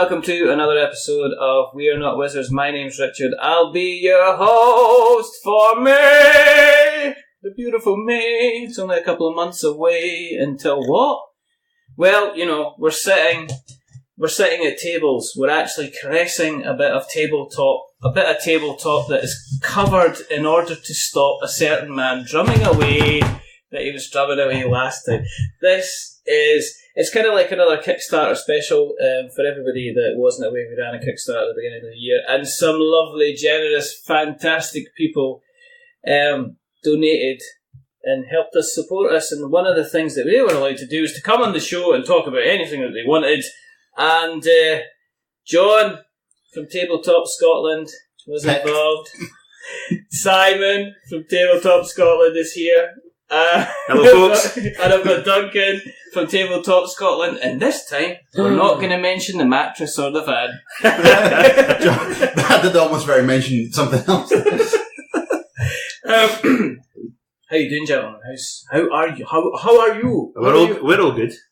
welcome to another episode of We Are Not Wizards. My name's Richard. I'll be your host for May! The beautiful May. It's only a couple of months away until what? Well, you know, we're sitting at tables. We're actually caressing a bit of tabletop that is covered in order to stop a certain man drumming away that he was drumming away last time. It's kind of like another Kickstarter special for everybody that wasn't aware. We ran a Kickstarter at the beginning of the year, and some lovely, generous, fantastic people donated and helped us support us. And one of the things that they were allowed to do is to come on the show and talk about anything that they wanted. And John from Tabletop Scotland was involved. Simon from Tabletop Scotland is here. Hello, folks. And I've got Duncan from Tabletop Scotland, and this time we're not going to mention the mattress or the van. That did almost very mention something else. How you doing, gentlemen? How are you? How are you? We're all good.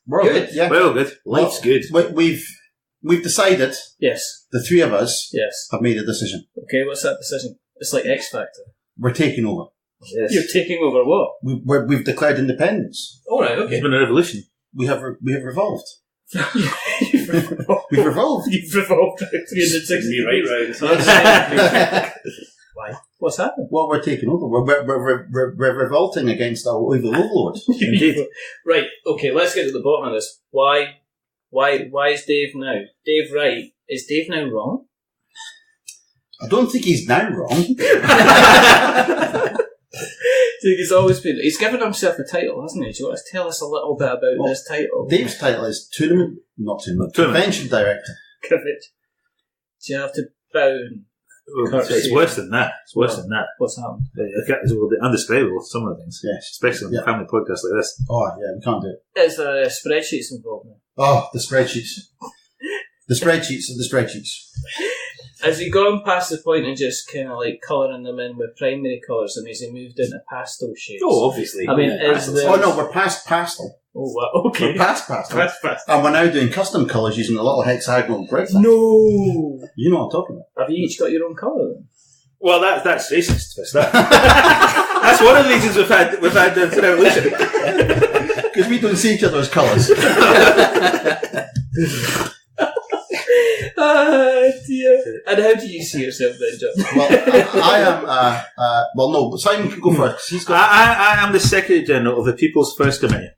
We're all good. Yeah. We're all good. Life's good. We've decided. Yes. The three of us. Yes. Have made a decision. Okay, what's that decision? It's like X Factor. We're taking over. Yes. You're taking over what? We've declared independence. All right. Okay. It's been a revolution. We have revolved. You've revolved. We've revolved. You've revolved 360 right round. Why? What's happened? Well, we're taking over. We're revolting against our evil overlord. Indeed. Right. Okay. Let's get to the bottom of this. Why is Dave now? Dave right? Is Dave now wrong? I don't think he's now wrong. He's always been. He's given himself a title, hasn't he? Do you want to tell us a little bit about this title? Dave's title is Convention Director. Courage. Do you have to bow? It's worse than that. Than that. What's happened? It's undescribable, some of the things. Yes. Especially on a family podcast like this. Oh, yeah, we can't do it. Is there spreadsheets involved now? Oh, the spreadsheets. The spreadsheets of the spreadsheets. Has he gone past the point of just kind of like colouring them in with primary colours, and has he moved into pastel shades? Oh, obviously. I mean, Oh, no, we're past pastel. Oh, well, okay. We're past pastel. Past pastel. And we're now doing custom colours using a little hexagonal grid. No! You know what I'm talking about. Have you each got your own colour then? Well, that's racist. That's one of the reasons we've had the revolution. Because we don't see each other as colours. Ah, dear. And how do you see yourself then, John? Well, I am. Well, no, Simon can go first. He's got. I am the Secretary General of the People's First Committee.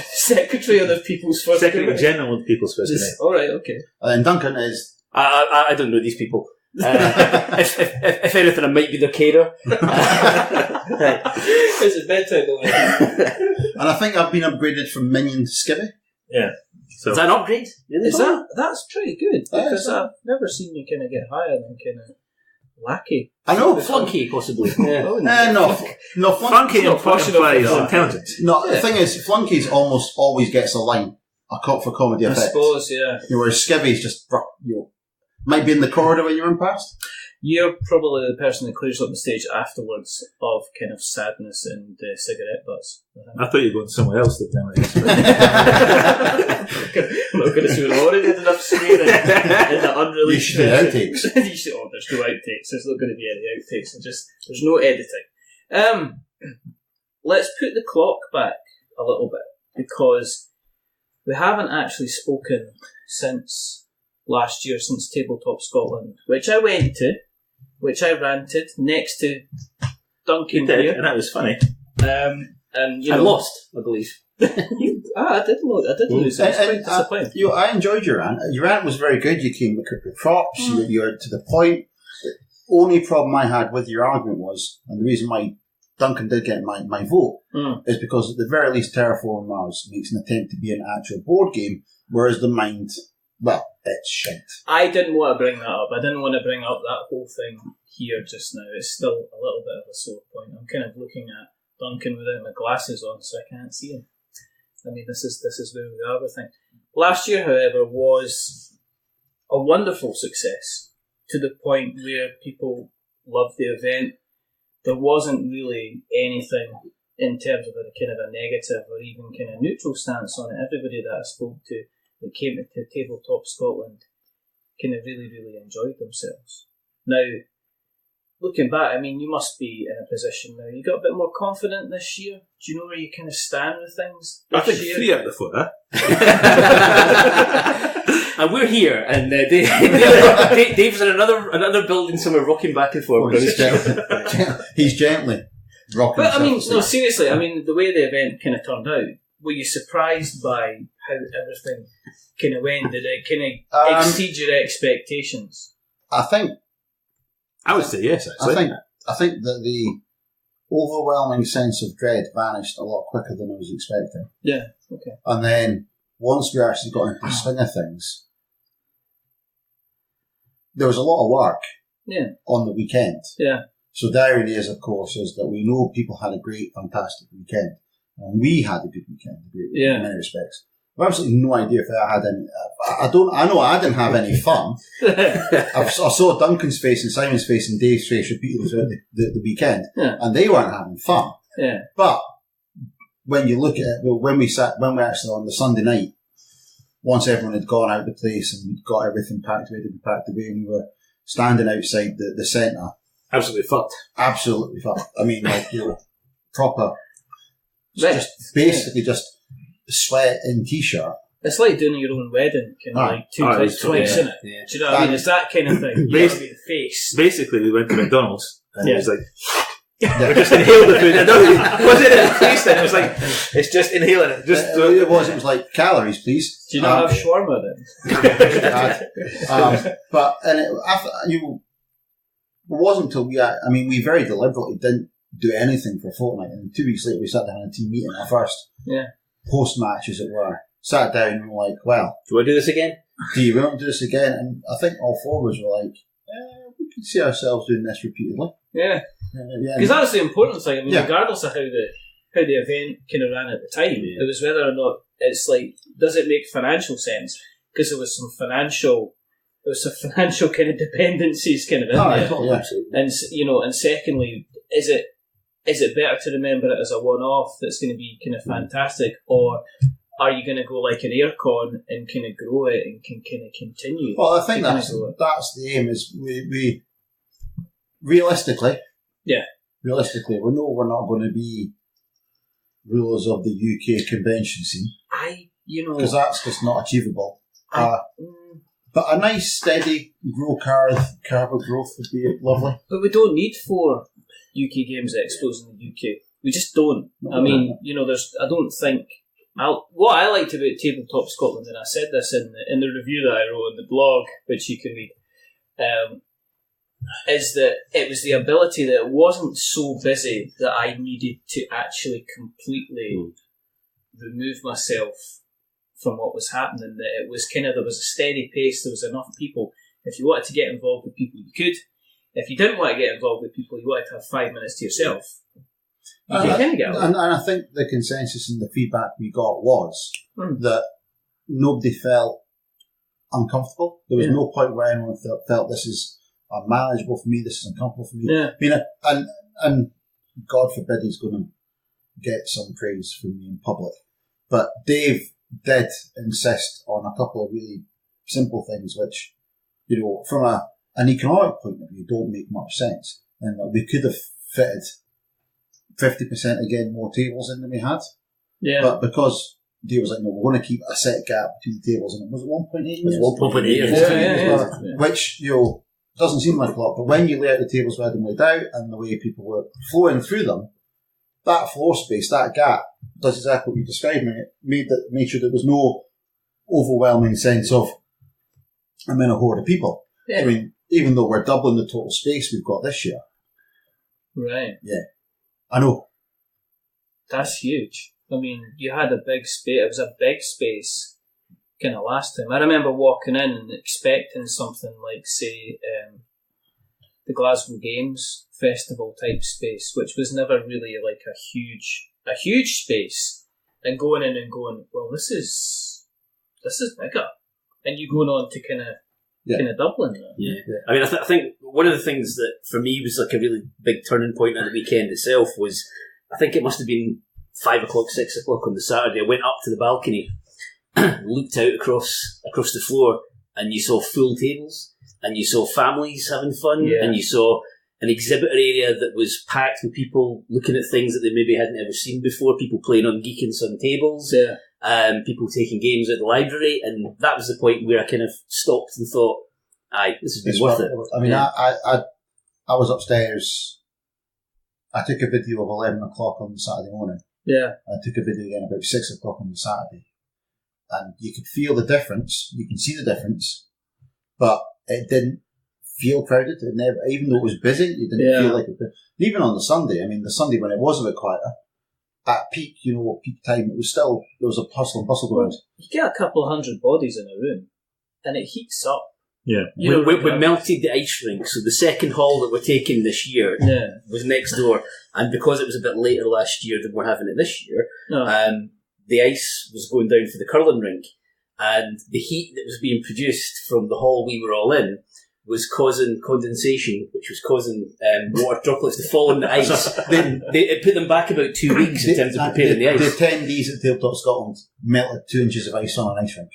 Secretary of the People's First Secretary Committee. General of the People's First Committee. All right, okay. And Duncan is. I don't know these people. If anything, I might be their carer. It's a bedtime. And I think I've been upgraded from minion to skivvy. Yeah. So is that an upgrade? Really? That's pretty good, because I've never seen you kind of get higher than kind of lackey. I know. Flunky, possibly. Yeah. No, Flunky implies intelligence. No, the thing is, Flunky's almost always gets a line. A cop for comedy effect. I suppose, yeah. Whereas skivvy's just, might be in the corridor when you run past. You're probably the person that clears up the stage afterwards of kind of sadness and cigarette butts. I thought you were going somewhere else that time. I'm not going to say we've already had enough swearing in the unreleased outtakes. There's no outtakes. There's not going to be any outtakes. There's no editing. Let's put the clock back a little bit, because we haven't actually spoken since last year, since Tabletop Scotland, which I went to, which I ranted next to Duncan here. And that was funny. And you know, I lost, I believe. I did lose. It was quite disappointing. I enjoyed your rant. Your rant was very good. You came with your props. You're to the point. The only problem I had with your argument was, and the reason why Duncan did get my vote, is because at the very least Terraform Mars makes an attempt to be an actual board game, whereas the Mind, well, it's shit. I didn't want to bring that up. I didn't want to bring up that whole thing here just now. It's still a little bit of a sore point. I'm kind of looking at Duncan without my glasses on, so I can't see him. I mean, this is where we are with things. Last year, however, was a wonderful success, to the point where people loved the event. There wasn't really anything in terms of a kind of a negative or even kind of neutral stance on it. Everybody that I spoke to that came to Tabletop Scotland kind of really, really enjoyed themselves. Now, looking back, I mean, you must be in a position now. You got a bit more confident this year? Do you know where you kind of stand with things I this think year? 3 out of the 4, huh? And we're here, and Dave's in another building somewhere, rocking back and forth. He's gently rocking. But I mean, himself. no, seriously. I mean, the way the event kind of turned out, were you surprised by how everything kind of went? Did it kind of exceed your expectations? I think. I would say yes, actually. I think that the overwhelming sense of dread vanished a lot quicker than I was expecting. Yeah. Okay. And then once we actually got into the swing of things, there was a lot of work on the weekend. Yeah. So the irony is, of course, is that we know people had a great, fantastic weekend. And we had a good weekend, in many respects. I've absolutely no idea if I had any. I know I didn't have any fun. I saw Duncan's face and Simon's face and Dave's face repeatedly throughout the weekend, and they weren't having fun. Yeah. But when you look at it, when we actually on the Sunday night, once everyone had gone out of the place and we'd got everything packed away to be packed away, and we were standing outside the centre, Absolutely fucked. absolutely fucked. I mean, like, proper, Right. just basically just sweat in t-shirt. It's like doing your own wedding, kind of like twice, isn't it? Yeah. Do you know what I mean? It's that kind of thing. You gotta be the face. Basically, we went to McDonald's, and it was like, Yeah. we just inhaled the food. I know it wasn't in the face then, it was like, it's just inhaling it. Just It was like, calories, please. Do you not have shawarma then? It wasn't until we very deliberately didn't do anything for a fortnight, and 2 weeks later we sat down in a team meeting, our first post-match, as it were, sat down and were like, well, Do we do this again? do you want to do this again? And I think all forwards were like, we can see ourselves doing this repeatedly. Yeah. Yeah. Because that's the important thing. I mean, Yeah. regardless of how the event kind of ran at the time, it was whether or not it's like, does it make financial sense? Because there was some financial kind of dependencies kind of in there. Totally, absolutely. And and secondly, is it better to remember it as a one-off that's going to be kind of fantastic, or are you going to go like an aircon and kind of grow it and can kind of continue? Well, I think to that's grow it? the aim. Is we realistically, we know we're not going to be rulers of the UK convention scene because that's just not achievable. But a nice, steady curve of growth would be lovely. But we don't need 4 UK Games Expos in the UK. We just don't. I mean, I don't think. What I liked about Tabletop Scotland, and I said this in the review that I wrote in the blog, which you can read, is that it was the ability that it wasn't so busy that I needed to actually completely remove myself from what was happening. That it was there was a steady pace, there was enough people. If you wanted to get involved with people, you could. If you didn't want to get involved with people, you wanted to have 5 minutes to yourself. You could kind of get and I think the consensus and the feedback we got was that nobody felt uncomfortable. There was no point where anyone felt this is unmanageable for me, this is uncomfortable for me. Yeah. I mean, and God forbid he's going to get some praise from me in public. But Dave did insist on a couple of really simple things which, from an economic point of view, don't make much sense. And that we could have fitted 50% again more tables in than we had. Yeah. But because Dave was like, no, we're going to keep a set gap between the tables, and was it 1.8 years? It was 1.8 years. Which, doesn't seem like a lot, but when you lay out the tables we had them laid out and the way people were flowing through them, that floor space, that gap, does exactly what you described. It made sure there was no overwhelming sense of I'm in a horde of people. Yeah. I mean, even though we're doubling the total space we've got this year. Right. Yeah. I know. That's huge. I mean, you had a big space. It was a big space kind of last time. I remember walking in and expecting something like, say, the Glasgow Games Festival type space, which was never really like a huge space, and going in and going, well, this is bigger, and you going on to kind of Dublin. Yeah. I mean, I think one of the things that for me was like a really big turning point on the weekend itself was, I think it must have been 5 o'clock, 6 o'clock on the Saturday. I went up to the balcony, looked out across the floor, and you saw full tables, and you saw families having fun, Yeah. and you saw an exhibitor area that was packed with people looking at things that they maybe hadn't ever seen before, people playing on Geek and Sun tables, people taking games at the library, and that was the point where I kind of stopped and thought, aye, this has been worth it. I mean, I was upstairs. I took a video of 11 o'clock on the Saturday morning. Yeah. I took a video again about 6 o'clock on the Saturday. And you could feel the difference. You can see the difference. But it didn't feel crowded. It never, even though it was busy, it didn't feel like it was. Even on the Sunday, I mean, the Sunday when it was a bit quieter, at peak, peak time, it was still, there was a hustle and bustle going on. You get a couple of hundred bodies in a room, and it heats up. Yeah. We melted the ice rink, so the second hall that we're taking this year was next door, and because it was a bit later last year than we're having it this year, the ice was going down for the curling rink, and the heat that was being produced from the hall we were all in was causing condensation, which was causing water droplets to fall on the ice. It put them back about 2 weeks in terms of preparing the ice. The attendees at Tabletop Scotland melted 2 inches of ice on an ice rink.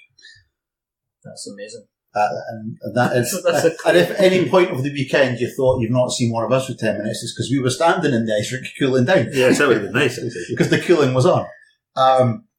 That's amazing. And that is, and if at any point of the weekend you thought you've not seen one of us for 10 minutes, it's because we were standing in the ice rink cooling down. Yeah, that would have been nice. Because the cooling was on.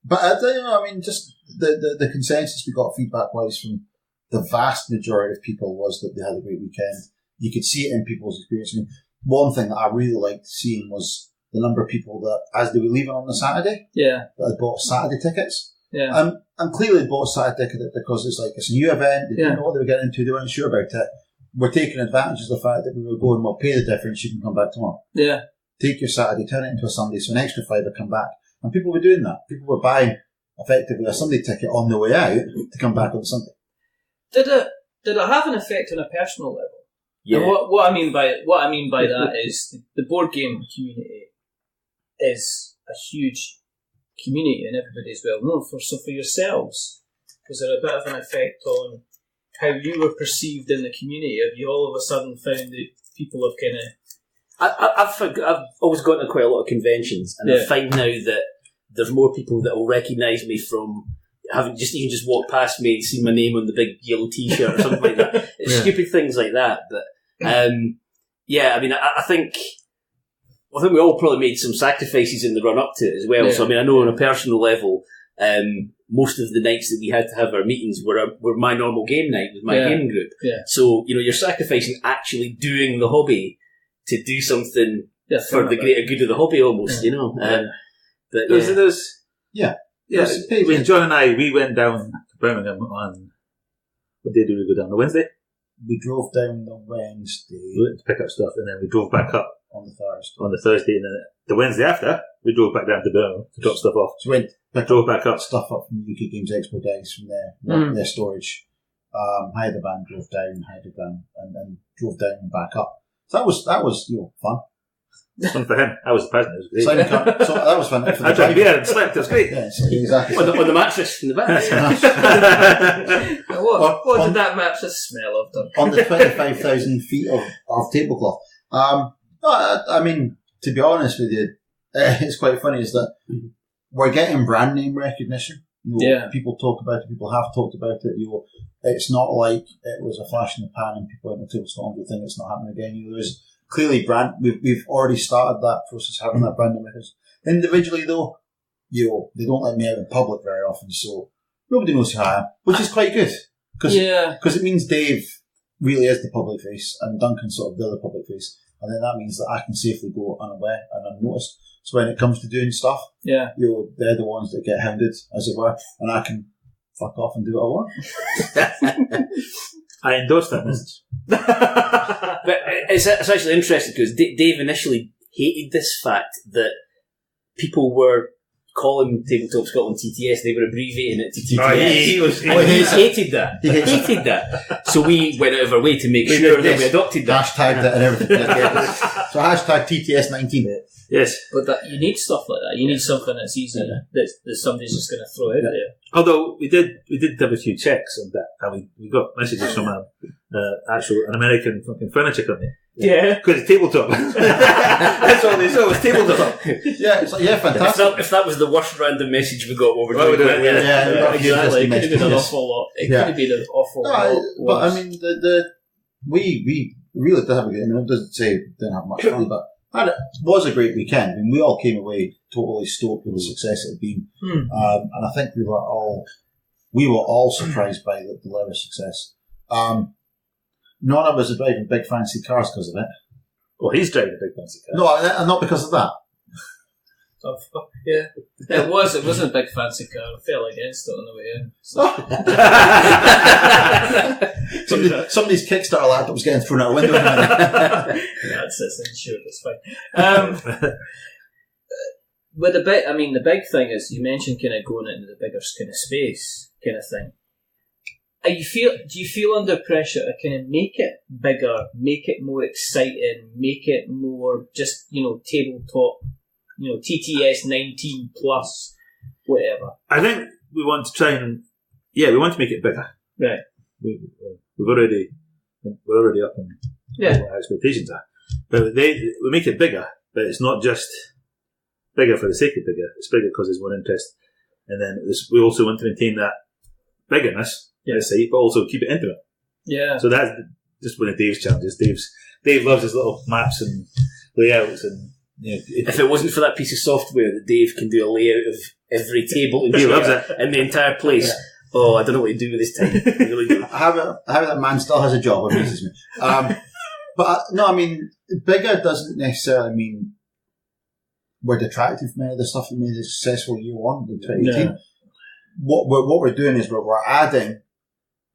But I mean, just the consensus we got feedback-wise from the vast majority of people was that they had a great weekend. You could see it in people's experience. I mean, one thing that I really liked seeing was the number of people that, as they were leaving on the Saturday, that had bought Saturday tickets. Yeah. And clearly they bought Saturday ticket because it's a new event. They didn't know what they were getting into. They weren't sure about it. We're taking advantage of the fact that we were going, we'll pay the difference. You can come back tomorrow. Yeah. Take your Saturday, turn it into a Sunday, so an extra £5 come back. And people were doing that. People were buying effectively a Sunday ticket on the way out to come back on the Sunday. Did it have an effect on a personal level? Yeah. And what I mean by that is the board game community is a huge community, and everybody's well known for. So for yourselves, was there a bit of an effect on how you were perceived in the community? Have you all of a sudden found that people have kind of... I've always gone to quite a lot of conventions, and I find now that there's more people that will recognise me from having just walked past me and seen my name on the big yellow T-shirt or something like that. It's stupid things like that. But I mean, I think we all probably made some sacrifices in the run up to it as well. Yeah. So I mean, I know on a personal level, most of the nights that we had to have our meetings were my normal game night with my game group. Yeah. So you're sacrificing actually doing the hobby to do something for the greater good of the hobby, almost. But when John and I, we went down to Birmingham on, what day did we go down? The Wednesday? We drove down the Wednesday. We went to pick up stuff, and then we drove back up on the Thursday, and then the Wednesday after, we drove back down to Birmingham to drop stuff off. So we drove back up. Stuff up from the UK Games Expo guys from their storage. Hired a van, drove down, and then drove down and back up. So that was fun. Fun for him. I was the president. It was great. So that was fun. I drank beer and slept. It was great. Yeah, exactly. on the mattress in the back. What did that mattress smell of, Duncan? On the 25,000 feet of tablecloth. I mean, to be honest with you, it's quite funny is that we're getting brand name recognition. People talk about it. People have talked about it. It's not like it was a flash in the pan and people in the Table Scotland would think it's not happening again. There's clearly we've already started that process, having that brand name recognition. Individually, though, they don't let me out in public very often, so nobody knows who I am, which is quite good because it means Dave really is the public face and Duncan's sort of the other public face, and then that means that I can safely go unaware and unnoticed. So when it comes to doing stuff, they're the ones that get hounded, as it were, and I can fuck off and do what I want. I endorse that message. But it's actually interesting because Dave initially hated this fact that people were calling Tabletop Scotland TTS, they were abbreviating it to TTS. He hated that. He hated that. So we went out of our way to make sure that we adopted that. Hashtagged it and everything. So hashtag TTS19. Yes. But that you need stuff like that. You need something that's easy that somebody's just going to throw out there. Although we did have a few checks on that, and we got messages from an American fucking furniture company. Yeah, because it's tabletop. That's all they saw was tabletop. Yeah, it's like, yeah, fantastic. If that was the worst random message we got, what we're doing. Exactly. It could have been an awful lot. It could have been an awful lot. But I mean, we really did have a good. I mean, it doesn't say didn't have much fun, but it was a great weekend. I mean, we all came away totally stoked with the success it had been, and I think we were all surprised by the level of success. None of us are driving big fancy cars because of it. Well, he's driving a big fancy car. No, not because of that. Yeah, it wasn't a big fancy car. I fell against it on the way in. So. Somebody's Kickstarter laptop was getting thrown out a window. That's insured. It's fine. With the big thing is you mentioned kind of going into the bigger kind of space kind of thing. Do you feel under pressure to kind of make it bigger, make it more exciting, make it more just tabletop? TTS 19 plus, whatever. I think we want to try and we want to make it bigger. Right. We're already up in what our expectations are, but we make it bigger. But it's not just bigger for the sake of bigger. It's bigger because there's more interest, and then we also want to maintain that biggerness, let's say, but also keep it intimate. Yeah. So that's just one of Dave's challenges. Dave loves his little maps and layouts and. If it wasn't for that piece of software that Dave can do a layout of every table and chair in the entire place, I don't know what to do with this time. Really how that man still has a job amazes me. But no, I mean, bigger doesn't necessarily mean we're detracting from any of the stuff that made a successful year one in 2018. No. What we're doing is we're adding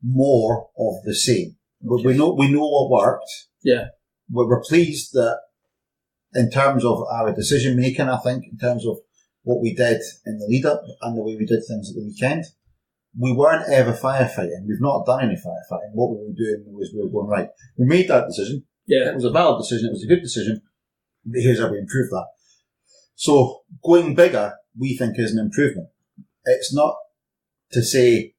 more of the same. Okay. We know what worked. Yeah, we're pleased that. In terms of our decision making, I think, in terms of what we did in the lead up and the way we did things at the weekend, we weren't ever firefighting. We've not done any firefighting. What we were doing was we were going, right, we made that decision. Yeah. It was a valid decision. It was a good decision. Here's how we improve that. So going bigger, we think, is an improvement. It's not to say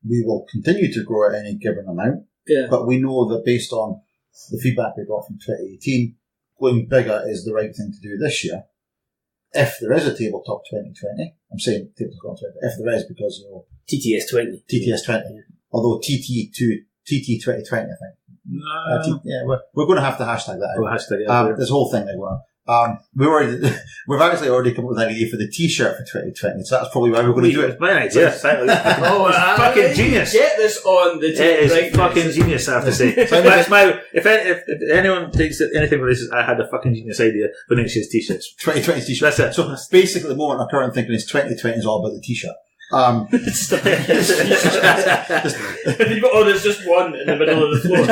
we will continue to grow at any given amount, but we know that based on the feedback we got from 2018, going bigger is the right thing to do this year. If there is a Tabletop 2020, I'm saying Tabletop 2020, if there is, because TTS 20. TTS 20. Although TT 2020, I think. No. We're going to have to hashtag that. We'll hashtag it. This whole thing they're going to. We've actually already come up with an idea for the T-shirt for 2020, so that's probably why we're going to do it. My idea. It's fucking genius. Get this on the table. It is fucking genius, I have to say. That's my. If anyone takes anything from this, I had a fucking genius idea for next year's T-shirts. 2020 T-shirt. That's it. So basically, the moment I'm currently thinking is 2020 is all about the T-shirt. There's just one in the middle of the floor.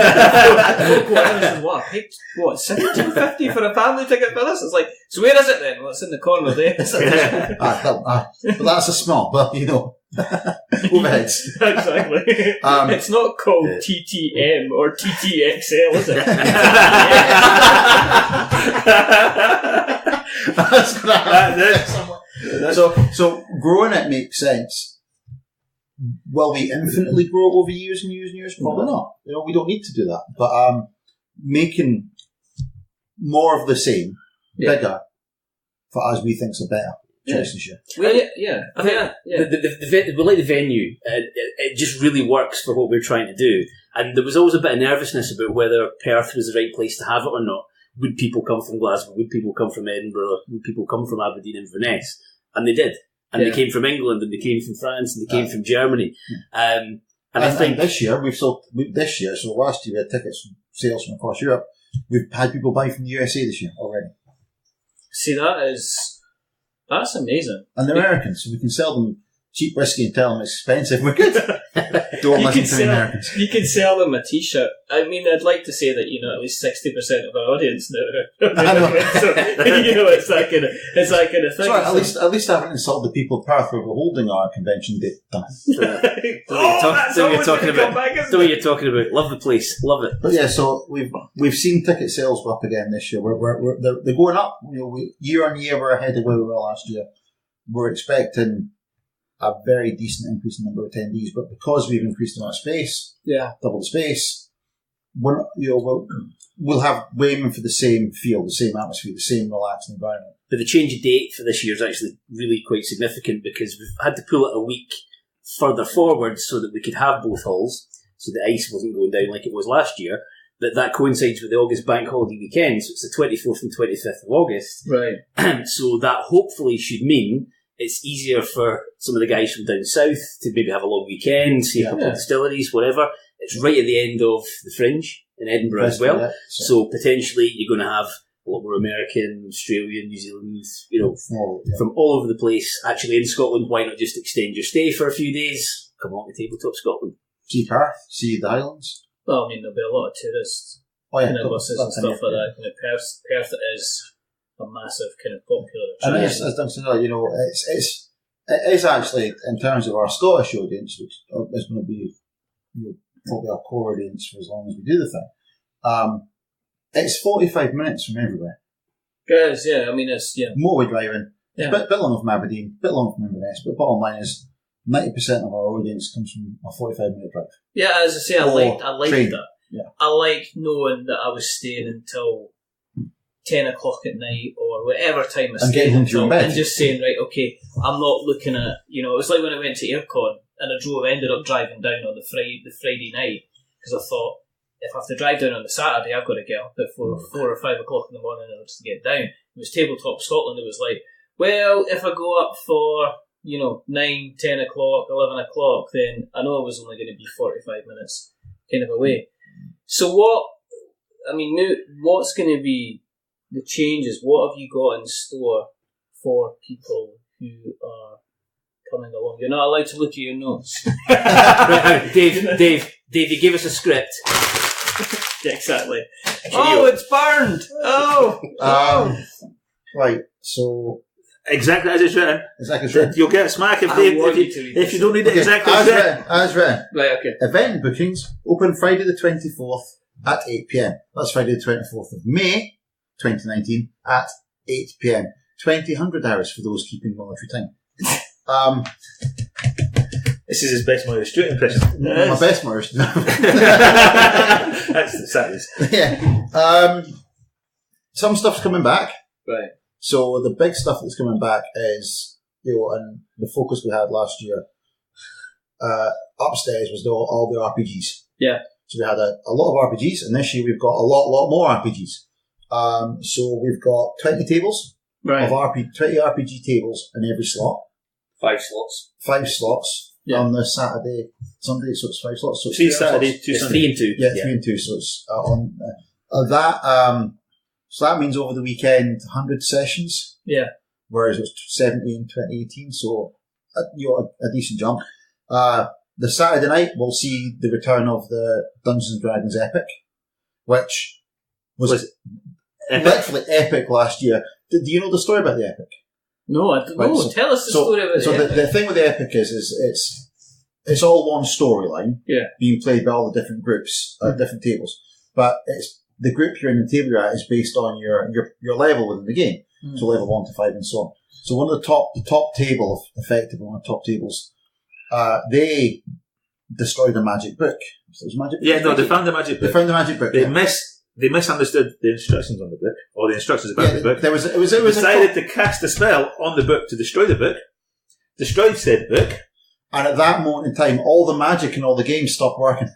What? $17.50 for a family ticket for this? It's like, so where is it then? Well, it's in the corner there. But that's a small, but overheads. Exactly. It's not called TTM or TTXL, is it? That's going to happen somewhere. So growing it makes sense. Will we infinitely grow over years and years and years? Probably not. We don't need to do that. But making more of the same, bigger, for us, we think is a better choice this year. We like the venue. It just really works for what we're trying to do. And there was always a bit of nervousness about whether Perth was the right place to have it or not. Would people come from Glasgow? Would people come from Edinburgh? Would people come from Aberdeen and Inverness? And they did. And they came from England, and they came from France, and they came from Germany. And I think this year, so last year we had tickets sales from across Europe. We've had people buy from the USA this year already. See, that's amazing. And they're Americans, so we can sell them cheap whiskey and tell them it's expensive, we're good. Don't listen to the Americans. You could sell them a T-shirt. I mean, I'd like to say that, at least 60% of our audience know. I know. So, it's that kind of thing. Sorry, at least I haven't insulted the people of Perth who were holding our convention date. Don't know what you're talking about. Love the place. Love it. But yeah, so we've seen ticket sales go up again this year. They're going up. Year on year, we're ahead of where we were last year. We're expecting a very decent increase in the number of attendees, but because we've increased the amount of space, double the space, we'll have we're aiming for the same feel, the same atmosphere, the same relaxed environment. But the change of date for this year is actually really quite significant because we've had to pull it a week further forward so that we could have both halls, so the ice wasn't going down like it was last year. That coincides with the August bank holiday weekend, so it's the 24th and 25th of August. Right. So that hopefully should mean it's easier for some of the guys from down south to maybe have a long weekend, see a couple of distilleries, whatever. It's right at the end of the Fringe in Edinburgh as well. So potentially you're going to have a lot more American, Australian, New Zealand, from all over the place. Actually in Scotland, why not just extend your stay for a few days? Come along to Tabletop Scotland. See Perth, see the Highlands. Well, I mean, there'll be a lot of tourists buses and stuff like that. Perth is a massive kind of popular attraction. And as Duncan said, it is actually, in terms of our Scottish audience, which is going to be probably our core audience for as long as we do the thing, it's 45 minutes from everywhere. Guys, yeah, I mean, it's, motorway driving, a bit long from Aberdeen, a bit long from Inverness, but bottom line is 90% of our audience comes from a 45-minute drive. Yeah, as I say, I like that. Yeah. I like knowing that I was staying until 10 o'clock at night or whatever time I stayed until, and just saying, right, okay, I'm not looking at, it was like when I went to Aircon and I ended up driving down on the Friday night because I thought, if I have to drive down on the Saturday, I've got to get up at 4 or 5 o'clock in the morning in order to get down. It was Tabletop Scotland. It was like, well, if I go up for 9, 10 o'clock, 11 o'clock, then I know I was only going to be 45 minutes kind of away. So what's going to be the changes? What have you got in store for people who are coming along? You're not allowed to look at your notes. Dave, you gave us a script. Yeah, exactly. It's burned! Right, so... Exactly as it's written. Exactly as written. You'll get a smack if you don't need it exactly as written. As written. Right, okay. Event bookings open Friday the 24th at 8 p.m. That's Friday the 24th of May 2019 at 8 p.m. 20 hours for those keeping military time. This is his best Murray Street impression. My best Murray Street. That's the saddest. Yeah. Some stuff's coming back. Right. So the big stuff that's coming back is, and the focus we had last year, upstairs was all the RPGs. Yeah. So we had a lot of RPGs, and this year we've got a lot more RPGs. So we've got 20 tables of 20 RPG tables in every slot. 5 slots. 5 slots on the Saturday, Sunday, so it's 5 slots. So it's 3 Saturday, 2 Sunday. Sunday. 3 and 2. Yeah, 3 and 2. So it's on that. So that means over the weekend, 100 sessions. Yeah. Whereas it was 70 in 2018, so a decent jump. The Saturday night, we'll see the return of the Dungeons & Dragons Epic, which was literally epic last year. Do you know the story about the Epic? No, I don't know. Tell us the story about the Epic. So the thing with the Epic is it's all one storyline being played by all the different groups at different tables. But it's the group you're in the table you're at is based on your level within the game. So level 1 to 5 and so on. So one of the top table, effectively one of the top tables, they destroyed a magic book. So it was magic book. Yeah, no, they found the magic book. They found the magic book. They misunderstood the instructions on the book, or the instructions about the book. It was decided to cast a spell on the book to destroy the book. Destroyed said book. And at that moment in time, all the magic in all the games stopped working.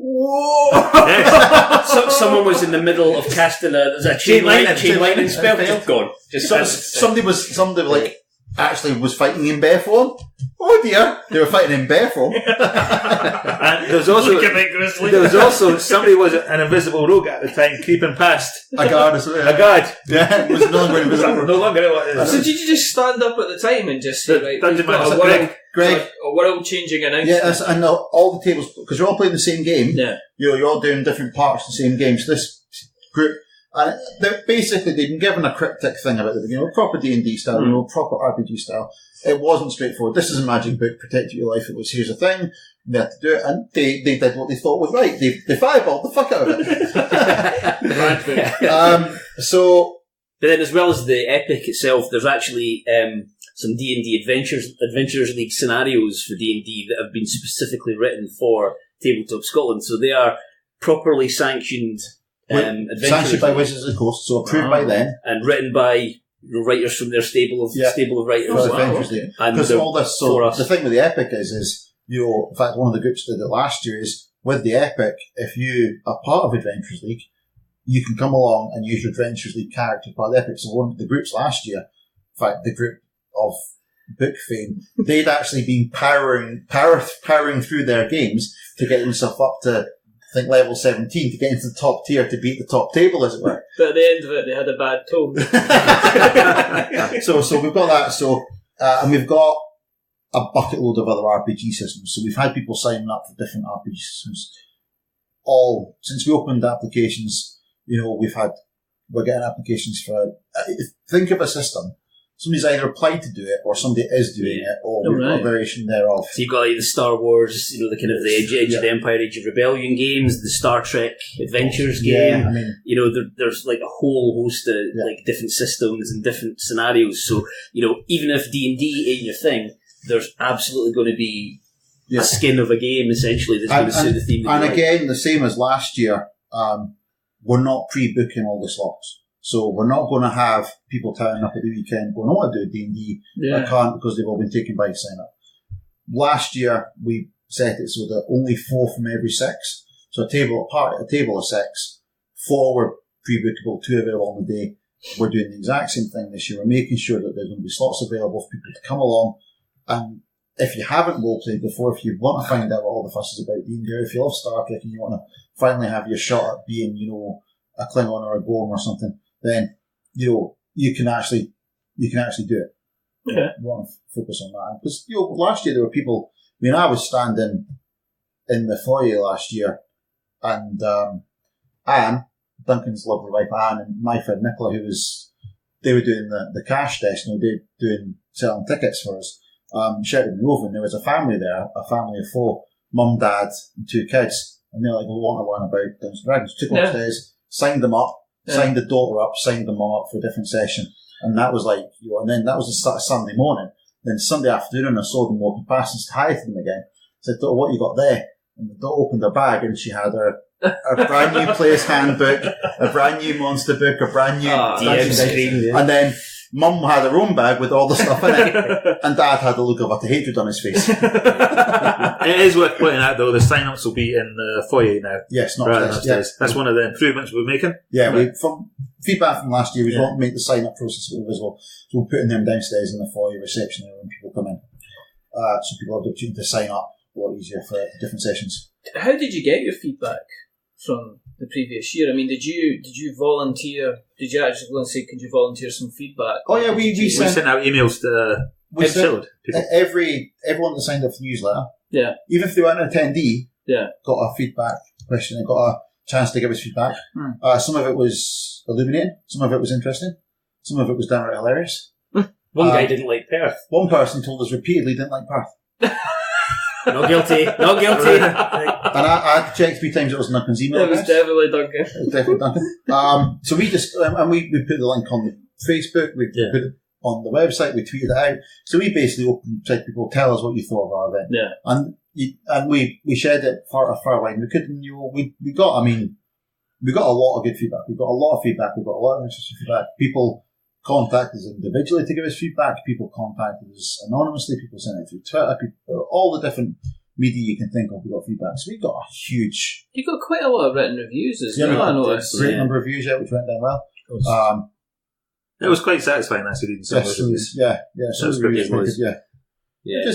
Whoa! Yes. So someone was in the middle of casting a chain lightning spell. Just gone. Somebody actually was fighting in bare form, Oh dear, they were fighting in Bethel. And there was also somebody was an invisible rogue at the time creeping past. A guard as well. A guard. Yeah, it was no longer invisible. No longer. So did you just stand up at the time and just say, right, Dungeon we've got Master Greg. a world-changing announcement? Yeah, and all the tables, because you're all playing the same game. Yeah. You're all doing different parts of the same game. So this group, and they've been given a cryptic thing about it. Proper D&D style, proper RPG style. It wasn't straightforward. This is a magic book, protect your life. It was, here's a thing, they had to do it, and they did what they thought was right. They fireballed the fuck out of it. But then, as well as the epic itself, there's actually some D&D Adventures League scenarios for D&D that have been specifically written for Tabletop Scotland. So they are properly sanctioned adventures. Sanctioned by Wizards of the Coast, so approved by them. And written by writers from their stable of writers. Because all this, so the thing with the epic is, in fact, one of the groups did it last year, is with the epic, if you are part of Adventures League, you can come along and use your Adventures League character part of the epic. So one of the groups last year, in fact, the group of book fame, they'd actually been powering through their games to get themselves up to, I think, level 17 to get into the top tier to beat the top table, as it were. But at the end of it, they had a bad tone. So we've got that. So and we've got a bucket load of other RPG systems. So we've had people signing up for different RPG systems. All since we opened applications, we're getting applications for. Think of a system. Somebody's either applied to do it, or somebody is doing it, or we've got a variation thereof. So you've got the Star Wars, the kind of the Age of the Empire, Age of Rebellion games, the Star Trek Adventures game. I mean, there's like a whole host of like different systems and different scenarios. So even if D&D ain't your thing, there's absolutely going to be a skin of a game essentially that's going to suit the theme. And again, the same as last year, we're not pre-booking all the slots. So we're not going to have people turning up at the weekend going, I want to do D&D. I can't because they've all been taken by sign up. Last year, we set it so that only 4 from every 6. So a table of 6, 4 were pre-bookable, 2 available on the day. We're doing the exact same thing this year. We're making sure that there's going to be slots available for people to come along. And if you haven't role-played before, if you want to find out what all the fuss is about D&D, if you love Star Trek and you want to finally have your shot at being, a Klingon or a Gorm or something, then you can actually do it. Okay. We want to focus on that because last year there were people. I mean, I was standing in the foyer last year, and Anne, Duncan's lovely wife Anne, and my friend Nicola, they were doing the cash desk, selling tickets for us. Shouted me over, and there was a family there, a family of 4, mum, dad, and 2 kids, and they're like, we want to learn about Dungeons & Dragons. Took them upstairs, signed them up. Signed the daughter up, signed the mum up for a different session. And that was like, and then that was the Sunday morning. Then Sunday afternoon, I saw them walking past and said hi to them again. I said, daughter, what you got there? And the daughter opened her bag and she had her brand new player's handbook, a brand new monster book, a brand new and then mum had her own bag with all the stuff in it, and dad had the look of utter hatred on his face. It is worth pointing out, though, the sign-ups will be in the foyer now. Yes, not upstairs. That's one of the improvements we're making. Yeah, from feedback from last year, we want to make the sign-up process visible. So we're putting them downstairs in the foyer reception area when people come in. So people have the opportunity to sign up a lot easier for different sessions. How did you get your feedback from the previous year? I mean, did you volunteer? Did you actually go and say, could you volunteer some feedback? Oh yeah, we sent out emails to everyone that signed up for the newsletter. Yeah. Even if they weren't an attendee, yeah, got a feedback question and got a chance to give us feedback. Some of it was illuminating, some of it was interesting, some of it was downright hilarious. One guy didn't like Perth. One person told us repeatedly didn't like Perth. Not guilty. And I had to check 3 times it was Duncan's email. It was definitely Duncan. It was definitely Duncan. So we just, and we put the link on the Facebook, we put it on the website, we tweeted it out. So we basically said people, tell us what you thought of our event. Yeah. And we shared it far wide. We got a lot of good feedback. We got a lot of feedback. We got a lot of interesting feedback. People contacted us individually to give us feedback. People contacted us anonymously. People sent it through Twitter. All the different media you can think of, we got feedback. So we got a huge... You got quite a lot of written reviews as well, I noticed. Great number of reviews, which went down well. It was quite satisfying actually reading some of the reviews. Yeah. So it was pretty good, yeah. Yeah.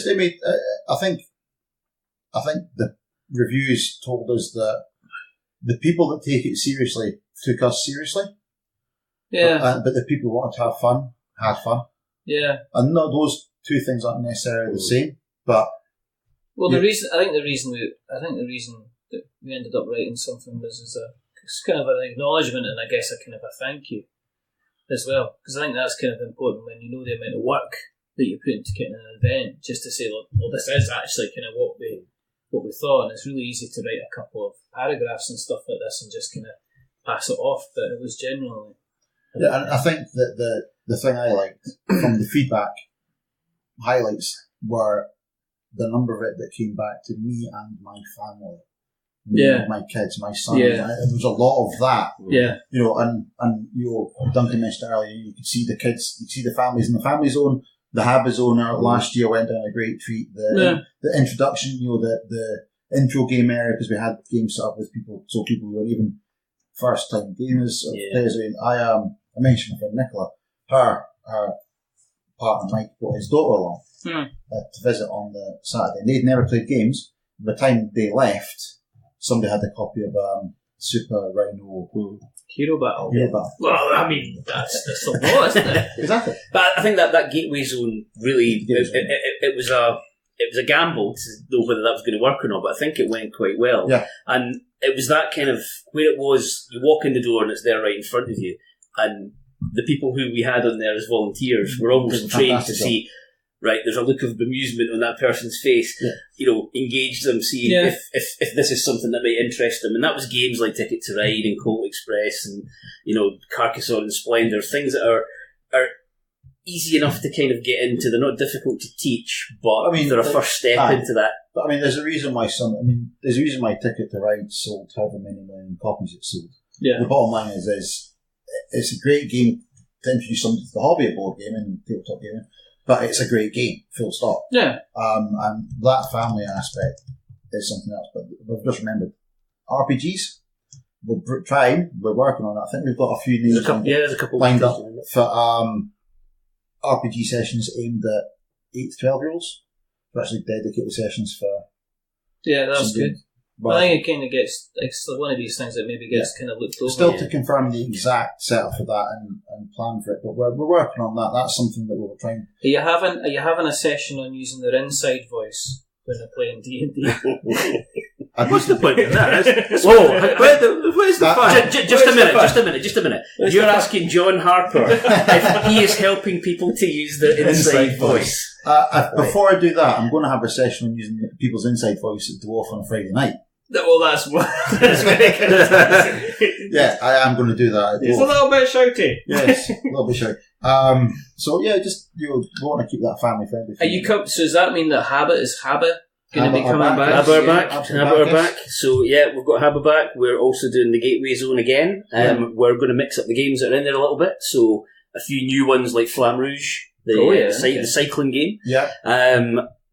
I think the reviews told us that the people that take it seriously took us seriously. Yeah. But the people who wanted to have fun had fun. Yeah. And not those two things aren't necessarily the same, but. Well, the reason that we ended up writing something was it's kind of an acknowledgement and I guess a kind of a thank you as well, because I think that's kind of important when you know the amount of work that you put into getting an event, just to say, well, this is actually kind of what we thought, and it's really easy to write a couple of paragraphs and stuff like this and just kind of pass it off, but it was genuinely. Yeah, and I think that the thing I liked from the feedback highlights were the number of it that came back to me and my family. My kids, my son. Yeah. There was a lot of that. Yeah. And Duncan mentioned earlier, you could see the kids, you could see the families in the family zone. The Habba zone last year went down a great treat. The introduction, the intro game area, because we had games set up with people, so people who were even first time gamers. Players. I mentioned with Nicola, her partner Mike brought his daughter along to visit on the Saturday. And they'd never played games. By the time they left, somebody had a copy of Super Rhino Hero Battle. Well, I mean, that's the law, isn't it? Exactly. But I think that gateway zone really, it was a gamble to know whether that was going to work or not, but I think it went quite well. Yeah. And it was that kind of, where it was, you walk in the door and it's there right in front of you, and the people who we had on there as volunteers were almost trained to see, right, there's a look of bemusement on that person's face, engage them, see if this is something that might interest them. And that was games like Ticket to Ride and Colt Express and, Carcassonne and Splendor, things that are easy enough to kind of get into. They're not difficult to teach, but they're a first step into that. But there's a reason why Ticket to Ride sold however many million copies it sold. Yeah. The bottom line is it's a great game to introduce somebody to the hobby of board gaming and tabletop gaming. But it's a great game, full stop. Yeah. And that family aspect is something else. But we've just remembered RPGs. We're working on it. I think we've got a few names there's a couple lined up for RPG sessions aimed at 8 to 12 year olds. We're actually dedicated sessions for. Yeah, that's good. But I think it kind of gets, it's one of these things that maybe gets kind of looked over. Still to confirm the exact setup for that and plan for it, but we're working on that. That's something that we're trying. Are you having a session on using their inside voice when they're playing D&D? What's the point of that? Where's the fun? Just a minute. You're asking John Harper if he is helping people to use their inside voice. Before I do that, I'm going to have a session on using people's inside voice at D.W.A.R.F on a Friday night. Well, that's very good. Yeah, I am going to do that. It's a little bit shouty. Yes, a little bit shouty. So yeah, just we want to keep that family friendly. So does that mean that Habba going to be coming back? Habba are back. So yeah, we've got Habba back. We're also doing the Gateway Zone again. We're going to mix up the games that are in there a little bit. So a few new ones like Flamme Rouge, the cycling game. Yeah.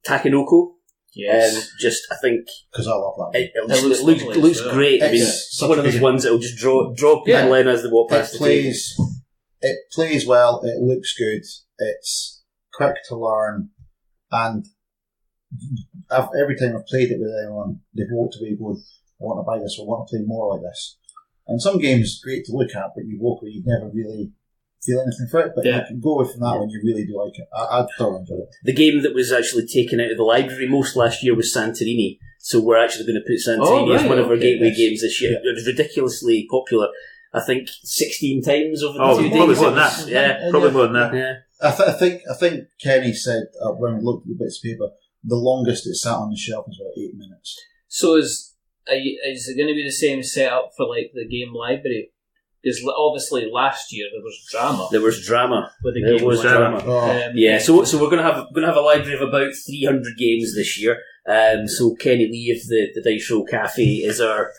Takenoko. Yes. I think because I love that. It looks great. It's one of those ones that will just draw people in as they walk past the table. It plays well. It looks good. It's quick to learn, and every time I've played it with anyone, they've walked away going, "I want to buy this. Or I want to play more like this." And some games great to look at, but you walk away, you never really feel anything for it, but you can go with that when you really do like it. I thoroughly enjoyed it. The game that was actually taken out of the library most last year was Santorini, so we're actually going to put Santorini as one of our gateway games this year. It was ridiculously popular. I think 16 times over the 2 days. Probably more than that. Probably more than that. Yeah. I think Kenny said when we looked at the bits of paper, the longest it sat on the shelf was about 8 minutes. So is it going to be the same setup for like the game library? Because obviously last year there was drama. There was drama. With the game drama. So we're going to have a library of about 300 games this year. So Kenny Lee of the Dice Roll Cafe is our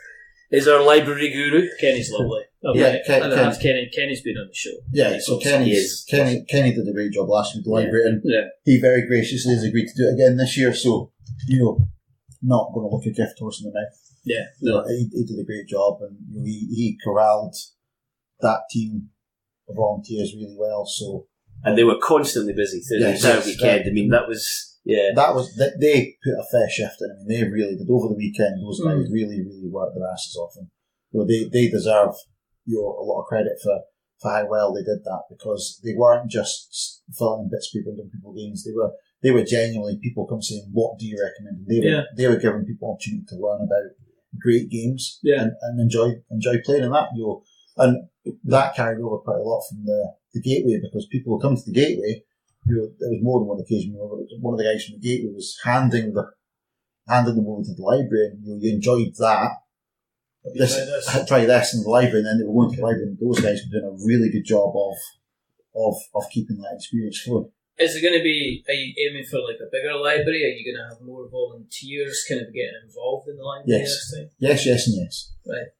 library guru. Kenny's lovely. Kenny's been on the show. Yeah, so Kenny did a great job last year at the library, and he very graciously has agreed to do it again this year. So not going to look a gift horse in the mouth. Yeah, no, he did a great job, and he corralled that team of volunteers really well. So, and they were constantly busy through the entire weekend. I mean, that was Yeah. That was they put a fair shift in. I mean, they really did over the weekend. Those guys really, really worked their asses off, and they deserve a lot of credit for how well they did that, because they weren't just filling in bits of paper and doing people games. They were genuinely people come saying, "What do you recommend?" And they were giving people opportunity to learn about great games and enjoy playing in that. And that carried over quite a lot from the Gateway, because people would come to the Gateway. There was more than one occasion where one of the guys from the Gateway was handing them over to the library, and you enjoyed that. Try this in the library, and then they were going to the library, and those guys were doing a really good job of keeping that experience flowing. Is it going to be, are you aiming for like a bigger library? Are you going to have more volunteers kind of getting involved in the library this time? Yes, and yes. Right.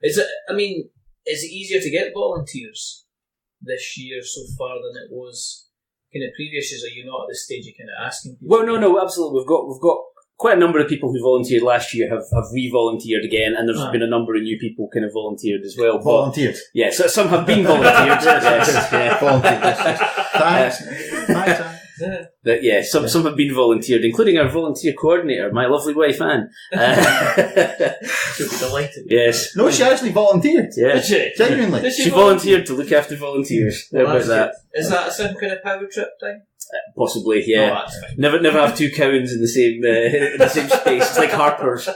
Is it easier to get volunteers this year so far than it was kind of previous years? Are you not at the stage of kind of asking people? Well, no, absolutely. We've got quite a number of people who volunteered last year have re-volunteered again, and there's been a number of new people kind of volunteered as well. Volunteered? Yeah, so some have been volunteered. Yes, yeah. Volunteered. Thanks. But yeah, some have been volunteered, including our volunteer coordinator, my lovely wife Anne. She'll be delighted. Yes. No, she actually volunteered. Yeah. Did she? Genuinely. She volunteered to look after volunteers. How about that? Is that some kind of power trip thing? Possibly, yeah. Oh, never have two cowens in the same space. It's like Harper's.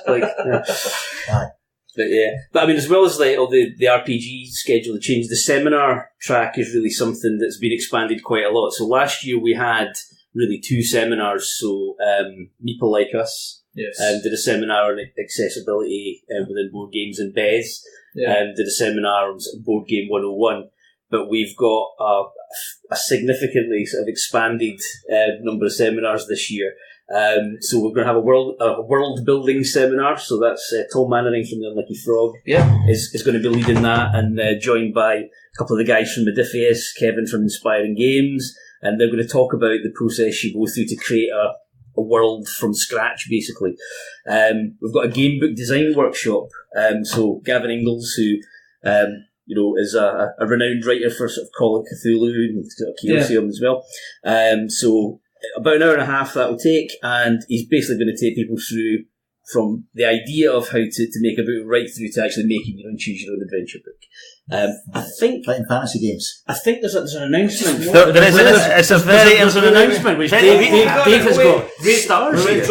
But yeah, but I mean, as well as like all the RPG schedule change, the seminar track is really something that's been expanded quite a lot. So last year we had really 2 seminars. So Meeple Like Us did a seminar on accessibility within board games, and Bez did a seminar on Board Game 101. But we've got a significantly sort of expanded number of seminars this year. So we're going to have a world building seminar. So that's Tom Mannering from the Unlucky Frog is going to be leading that, and joined by a couple of the guys from Modifius, Kevin from Inspiring Games, and they're going to talk about the process you go through to create a world from scratch, basically. We've got a game book design workshop. So Gavin Ingalls, who is a renowned writer for sort of Call of Cthulhu and Chaosium as well. So about an hour and a half that will take, and he's basically going to take people through from the idea of how to make a book right through to actually making your own choose your own adventure book. I think playing fantasy games. I think there's an announcement. There's an announcement which Dave has got stars here.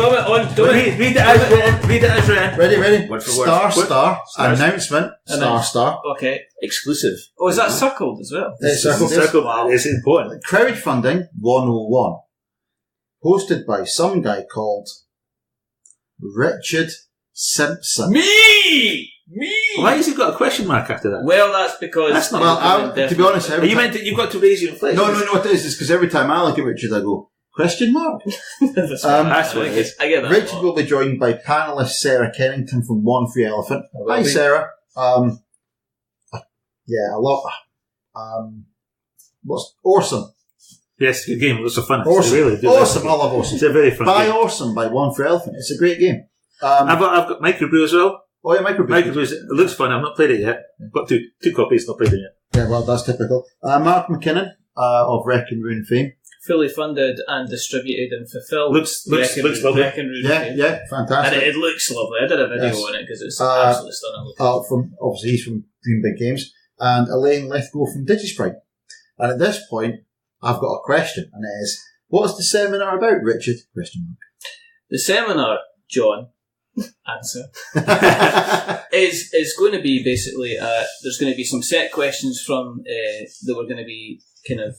Read it as written. Ready. Word for word. Star. Announcement. Star. Okay. Exclusive. Oh, is that circled as well? It's circled. Wow. It's important. Crowdfunding 101. Hosted by some guy called Richard Simpson. Me! Why has he got a question mark after that? Well, that's because... That's not... Well, to be honest... You've got to raise your inflation. No, it is. It's because every time I look at Richard, I go, question mark? That's what it is. I get that. Richard will be joined by panellist Sarah Kennington from One Free Elephant. Hi, Sarah. A lot. What's Awesome? Yes, good game. Lots of fun. Awesome. Really Awesome. I love Awesome. It's a very fun Buy game. Awesome by One Free Elephant. It's a great game. I've got Microbrew as well. Oh, yeah, Microbrew. It looks fun. I've not played it yet. I've got two copies, not played it yet. Yeah, well, that's typical. Mark McKinnon of Wreck and Ruin fame. Fully funded and distributed and fulfilled. Looks lovely. Yeah, fantastic. And it looks lovely. I did a video on it because it's absolutely stunning. Obviously, he's from Dream Big Games. And Elaine Lithgow from Digisprite. And at this point, I've got a question, and it is, what's the seminar about, Richard? Question mark. The seminar, John, answer, is going to be basically, there's going to be some set questions from, that we're going to be kind of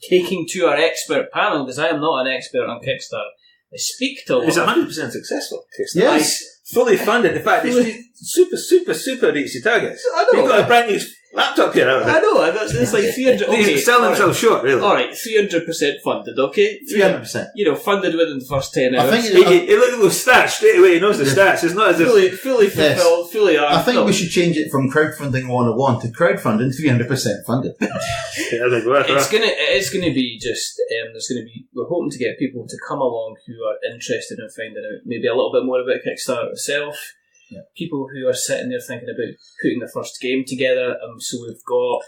taking to our expert panel, because I am not an expert on Kickstarter. I speak to a lot. It's 100% successful. Kickstarter. Yes. Fully funded. In fact, it's super reached the targets. I know. You've got a brand new laptop here out of it. I know. It's like 300. Okay, They sell themselves short, really. All right, 300% funded. Okay, 300%. Funded within the first 10 hours. I think He look at those stats straight away. He knows the stats. It's not as if fully fulfilled, fully armed. I think we should change it from crowdfunding 101 to crowdfunding 300% funded. It is gonna be just. We're hoping to get people to come along who are interested in finding out maybe a little bit more about Kickstarter itself. Yeah. People who are sitting there thinking about putting the first game together. So we've got,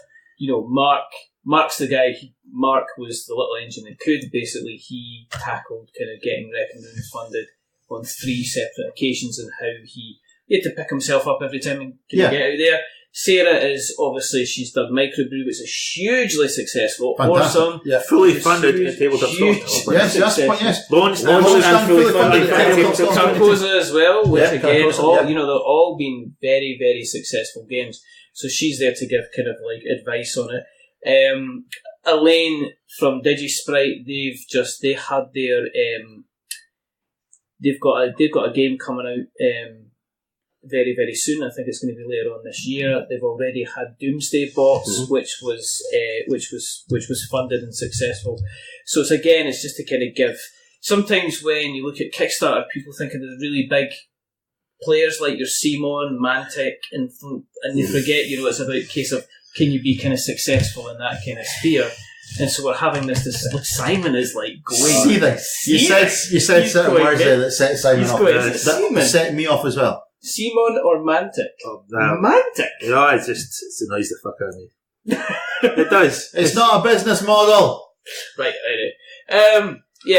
Mark Mark's the guy. Mark was the little engine that could. Basically, he tackled kind of getting Reckoning funded on 3 separate occasions, and how he had to pick himself up every time and get out there. Sarah is obviously, she's done Microbrew, which is hugely successful, awesome, fully funded at Tabletop. Yes, launched and fully funded. Carcosa as well, which again, they've all been very, very successful games. So she's there to give kind of like advice on it. Elaine from DigiSprite, they've got a game coming out very, very soon. I think it's going to be later on this year. They've already had Doomsday Box, which was funded and successful. So it's just to kind of give. Sometimes when you look at Kickstarter, people think of the really big players like your Simon, Mantic, and they forget, it's about a case of can you be kind of successful in that kind of sphere. And so we're having this Simon is like going. See this? You said certain words there that set Simon off. That set me off as well. Simon or Mantic? Mantic? Yeah, it annoys the fuck out of me. It does. It's not a business model. Right.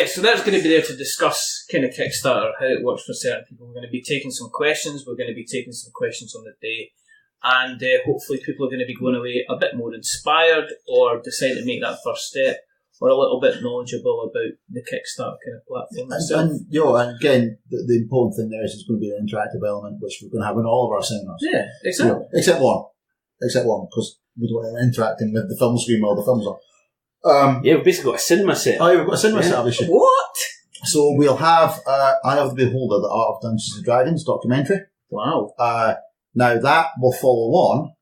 So that's going to be there to discuss kind of Kickstarter, how it works for certain people. We're going to be taking some questions. We're going to be taking some questions on the day. And hopefully people are going to be going away a bit more inspired, or decide to make that first step, or a little bit knowledgeable about the Kickstarter kind of platform itself. And again, the important thing there is it's going to be an interactive element, which we're going to have in all of our seminars. Yeah, exactly. Except one, because we don't want to interacting with the film screen while the film's on. We've basically got a cinema set. Oh, we've got a cinema set, obviously. What? So we'll have Eye of the Beholder, the Art of Dungeons and Dragons documentary. Wow. Now that will follow on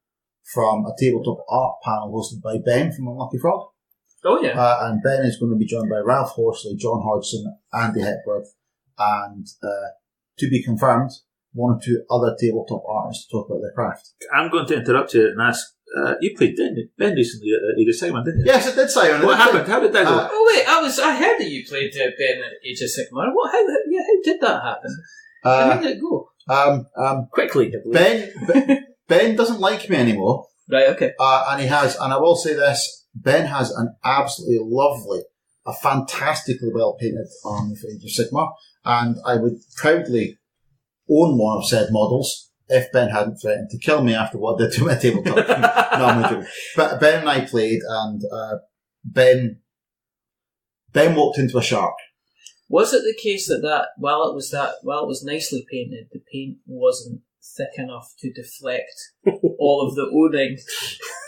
from a tabletop art panel hosted by Ben from Unlucky Frog. Oh yeah. And Ben is going to be joined by Ralph Horsley, John Hodgson, Andy Hepworth, and to be confirmed, 1 or 2 other tabletop artists to talk about their craft. I'm going to interrupt you and ask, you played Ben recently at Age of Sigmar, didn't you? Yes, I did, Simon. What happened? How did that go? I heard that you played Ben at Age of Sigmar. How did that happen? How did it go? Quickly. Ben doesn't like me anymore. Right, okay. And I will say this, Ben has an absolutely lovely, a fantastically well painted army for Age of Sigmar, and I would proudly own one of said models if Ben hadn't threatened to kill me after what I did to my tabletop. No, I'm not joking. But Ben and I played, and Ben walked into a shark. Was it the case that while it was nicely painted, the paint wasn't thick enough to deflect all of the O-ring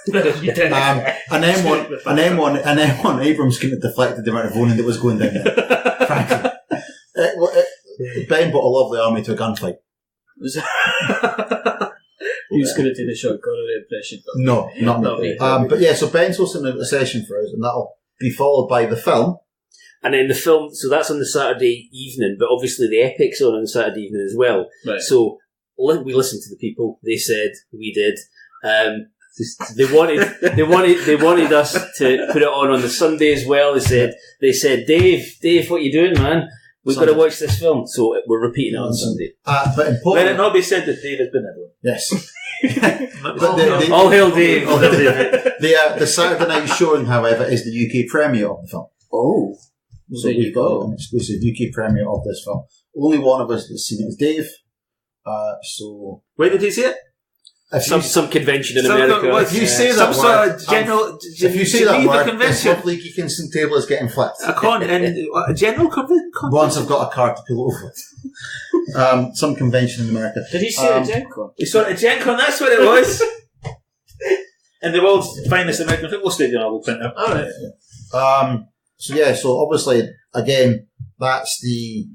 that you did? An M1 Abrams couldn't have deflected the amount of O-ring that was going down there. Frankly, Ben brought a lovely army to a gunfight. He was going to do the Sean Connery impression. No, not me. But yeah, so Ben's hosting a session for us, and that'll be followed by the film. And then the film, so that's on the Saturday evening, but obviously the epic's on the Saturday evening as well. Right. So we listened to the people. They said, we did. They wanted us to put it on the Sunday as well. They said, Dave, what you doing, man? We've got to watch this film. So we're repeating it on Sunday. But important. Let it not be said that Dave has been everyone. Yes. All hail Dave. The Saturday night showing, however, is the UK premiere of the film. Oh. So we've got an exclusive UK premiere of this film. Only one of us that's seen it is Dave. So where did he see it? Some convention in America. If you say that word, if you say that word, this lovely Geekinson table is getting flipped. A general convention? Once I've got a car to pull over it. Some convention in America. Did he see it at Gen Con? He saw it at Gen Con, that's what it was. And the world's finest American football stadium, I will print out. Alright. So obviously, again, that's the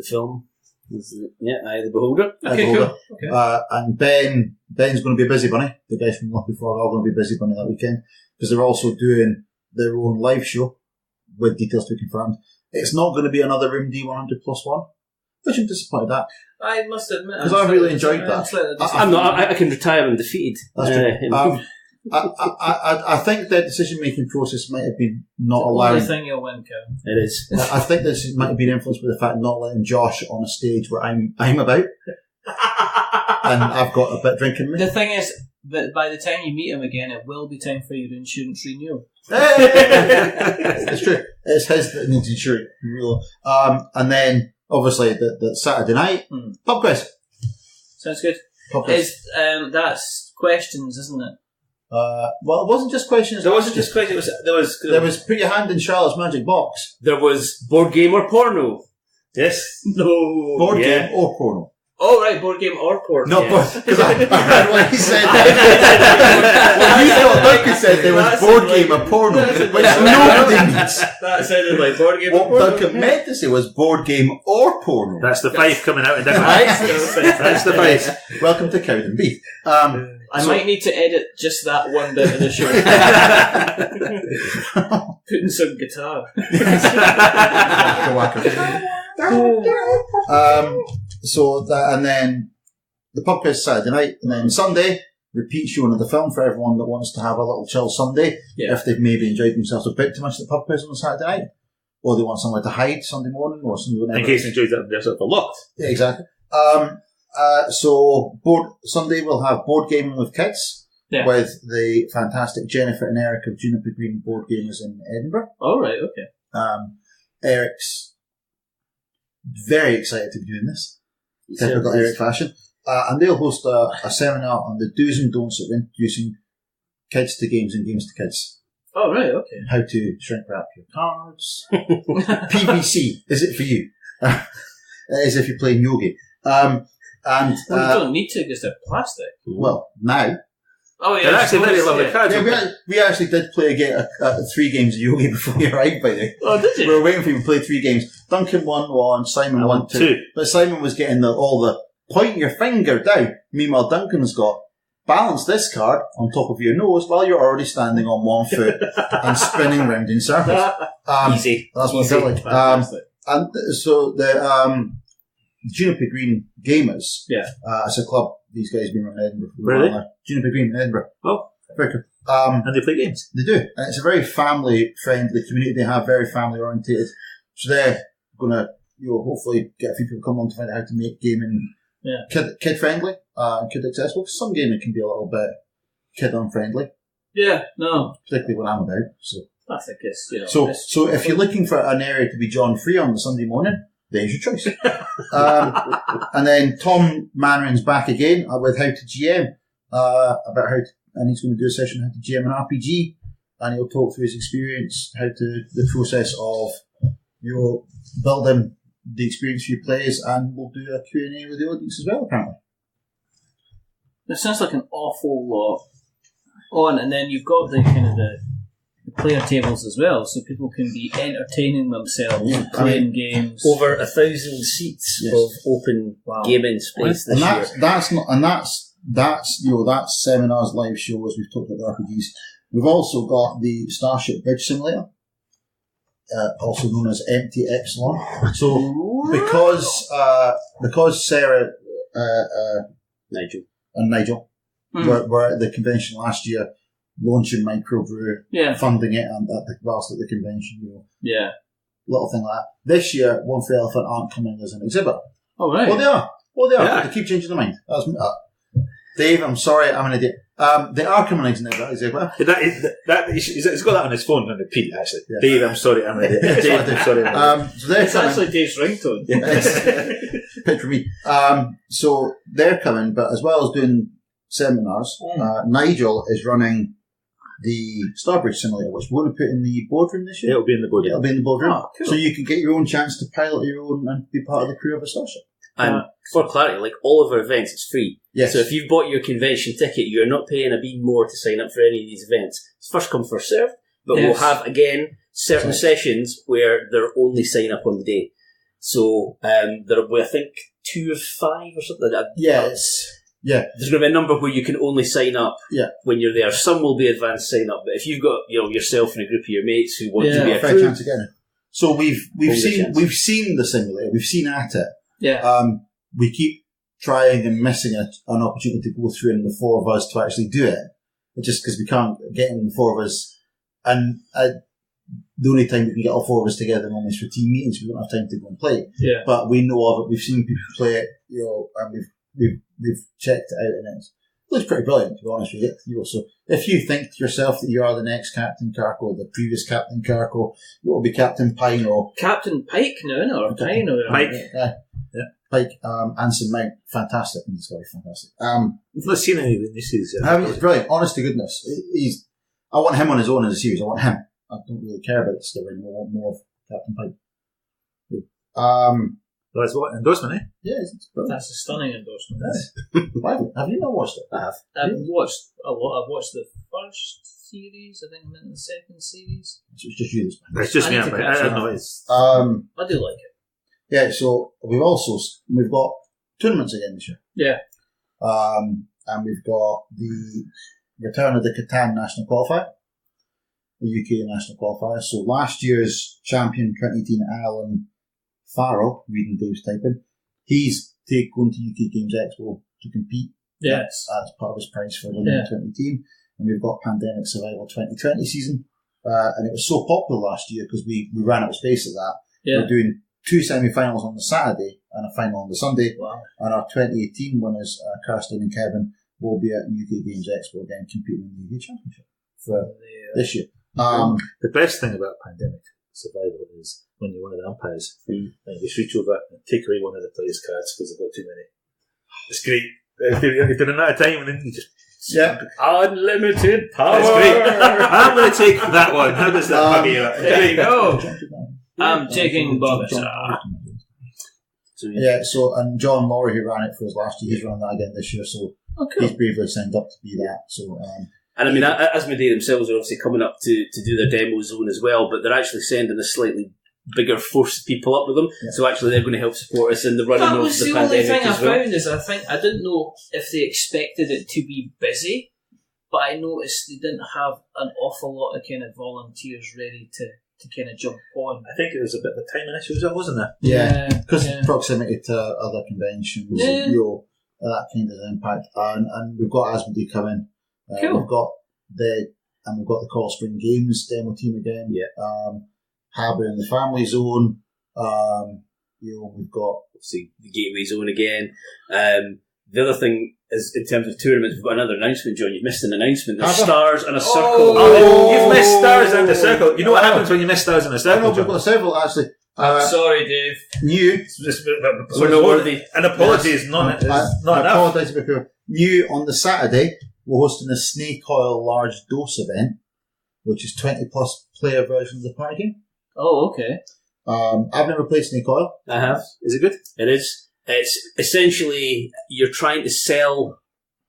film. Eye of the Beholder. Okay. And Ben's going to be a busybunny. The guys from Lucky Frog are going to be busybunny that weekend, because they're also doing their own live show with details to be confirmed. It's not going to be another Room D100 plus one, which I'm disappointed at. I must admit, because I really enjoyed that. I'm not. I can retire undefeated. I think their decision-making process might have been not allowing. The only thing you'll win, Kevin. It is. I think this might have been influenced by the fact of not letting Josh on a stage where I'm about, and I've got a bit drinking me. The thing is, But by the time you meet him again, it will be time for your insurance renewal. It's true. It's his that needs insurance renewal. And then, obviously, the Saturday night, pub quiz. Sounds good. Pub quiz. That's questions, isn't it? Well, it wasn't just questions. There wasn't just questions. There was put your hand in Charlotte's magic box. There was board game or porno. Yes. No. Board game or porno. Oh, right, board game or porno. No, because I heard what he said. Well, you thought Duncan said there was board game or porno, which nobody needs. That sounded like board game or What porno. Duncan meant to say was board game or porno. That's the 5 coming out in different. That's the price. Welcome to Cowden Beef. I might need to edit just that one bit of the show. Put in some guitar. So that, and then the pub quiz Saturday night, and then Sunday, repeat showing of the film for everyone that wants to have a little chill Sunday, if they've maybe enjoyed themselves a bit too much at the pub quiz on Saturday night, or they want somewhere to hide Sunday morning, or something whenever. In case they enjoyed that themselves a lot. Yeah, exactly. So Sunday we'll have board gaming with kids with the fantastic Jennifer and Eric of Juniper Green Board Gamers in Edinburgh. Oh, right, okay. Eric's very excited to be doing this. Typical Eric fashion. And they'll host a seminar on the do's and don'ts of introducing kids to games and games to kids. Oh, right, okay. How to shrink wrap your cards. PVC, is it for you? As if you're playing Yogi. You don't need to because they're plastic. Well, now. Oh, yeah. They're actually very lovely cards. Yeah, we actually did play 3 games of Yogi before you arrived, by the way. Oh, did you? We were waiting for you to play 3 games. Duncan won 1, Simon won 2. But Simon was getting all the point your finger down. Meanwhile, Duncan's got balance this card on top of your nose while you're already standing on 1 foot and spinning round in circles. Easy. That's what I felt like. And so the Juniper Green Gamers, it's a club these guys have been running in Edinburgh. Really? Juniper Green in Edinburgh. Oh. Very cool. And they play games. They do. And it's a very family-friendly community. They have very family-orientated. So they're going to, hopefully get a few people come on to find out how to make gaming kid-friendly and kid-accessible. Some gaming can be a little bit kid-unfriendly. Yeah, no. Particularly what I'm about. So I think it's, So if you're looking for an area to be John-free on the Sunday morning, there's your choice. And then Tom Manrin's back again with How to GM, about and he's going to do a session on how to GM an RPG, and he'll talk through his experience, the process of building the experience for your players, and we'll do a Q&A with the audience as well, apparently. It sounds like an awful lot on, and then you've got the kind of the player tables as well, so people can be entertaining themselves playing games. Over 1,000 seats of open gaming space this year. That's seminars, live shows. We've talked about the RPGs. We've also got the Starship Bridge Simulator, also known as Empty Epsilon. So because Sarah, Nigel were at the convention last year, launching microbrew, funding it whilst at the convention, little thing like that. This year, One for Elephant aren't coming as an exhibit. Oh, right. Well, they are. Yeah. They keep changing their mind. Dave, I'm sorry, I'm an idiot. They are coming as an exhibit. He's got that on his phone on repeat, actually. Yeah. Dave, I'm sorry, I'm an idiot. Dave, I'm sorry, I'm an idiot. So it's actually Dave's ringtone. Picture me. So they're coming, but as well as doing seminars, Nigel is running the Starbridge Simulator, which we're going to put in the boardroom this year. It'll be in the boardroom. Oh, cool. So you can get your own chance to pilot your own and be part of the crew of a starship. And for clarity, like all of our events, it's free. Yes. So if you've bought your convention ticket, you're not paying a bean more to sign up for any of these events. It's first come, first served. But we'll have, again, certain sessions where they're only sign up on the day. So there will be, I think, 2 of 5 or something like that. Yes. Yeah. There's going to be a number where you can only sign up when you're there. Some will be advanced sign up, but if you've got yourself and a group of your mates who want to be a crew, chance again. So we've seen the simulator, we've seen at it. Yeah. We keep trying and missing an opportunity to go through and the 4 of us to actually do it. It's just because we can't get in the 4 of us, and the only time we can get all 4 of us together normally is for team meetings. We don't have time to go and play. Yeah. But we know of it. We've seen people play it, and we've checked it out, and it's looks pretty brilliant, to be honest with you. So if you think to yourself that you are the next Captain Kirk or the previous Captain Kirk or you will be Captain Pine or... Captain Pike now, or Pine? Or Pike. Yeah. Pike, Anson Mount, fantastic in Discovery, fantastic. I've not seen any of this series. It's brilliant, honest to goodness. I want him on his own as a series, I want him. I don't really care about Discovery anymore, I want more of Captain Pike. That's what endorsement, eh? Yeah, it's brilliant. That's a stunning endorsement. Have you not watched it? I have. I've watched a lot. I've watched the first series. I think I'm in the second series. So it's just you this time. It's just me. I need to I catch don't up. know. It's I do like it. Yeah, so we've got tournaments again this year. Yeah. And we've got the return of the Catan National Qualifier, the UK National Qualifier. So last year's champion 2018 Alan Farrell, reading Dave's typing, he's going to UK Games Expo to compete. Yes. That's part of his prize for winning 2018. And we've got Pandemic Survival 2020 season. And it was so popular last year because we ran out of space at that. Yeah. We're doing 2 semi-finals on the Saturday and a final on the Sunday. Wow. And our 2018 winners, Kirsten and Kevin, will be at UK Games Expo again, competing in the UK Championship for this year. the best thing about Pandemic Survival is when you're one of the umpires, and you just reach over and take away one of the players' cards because they've got too many. It's great. If they're out of time, and then you just unlimited power. That's great. I'm going to take that one. How does that buggy you? There you go. I'm taking Bobbita. So and John Laurie, who ran it for us last year, he's running that again this year, so he's bravely signed up to be that. So and I mean, Asmodee themselves are obviously coming up to do their demo zone as well, but they're actually sending a slightly bigger force of people up with them. Yeah. So actually, they're going to help support us in the running of the pandemic. That was the only thing I found is I didn't know if they expected it to be busy, but I noticed they didn't have an awful lot of kind of volunteers ready to kind of jump on. I think it was a bit of a timing issue, wasn't it? Yeah, because proximity to other conventions, that kind of impact. And we've got Asmodee coming. Cool. We've got the Coral Spring Games demo team again. Yeah. Harper in the Family Zone. We've got the Gateway Zone again. The other thing is, in terms of tournaments, we've got another announcement, John. You've missed an announcement. There's stars and a circle. You've missed stars and a circle. You know what happens when you miss stars and a circle? No, we've got several actually. I'm sorry, Dave. New. We're not worthy. An apology is not enough. I apologise to people. New on the Saturday, we're hosting a Snake Oil Large Dose event, which is 20 plus player version of the party game. Oh, okay. I've never played Snake Oil. I have. Is it good? It is. It's essentially you're trying to sell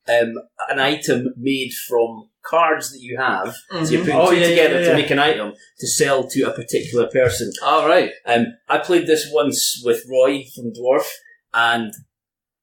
an item made from cards that you have. So you're putting two together to make an item to sell to a particular person. All right. I played this once with Roy from D.W.A.R.F, and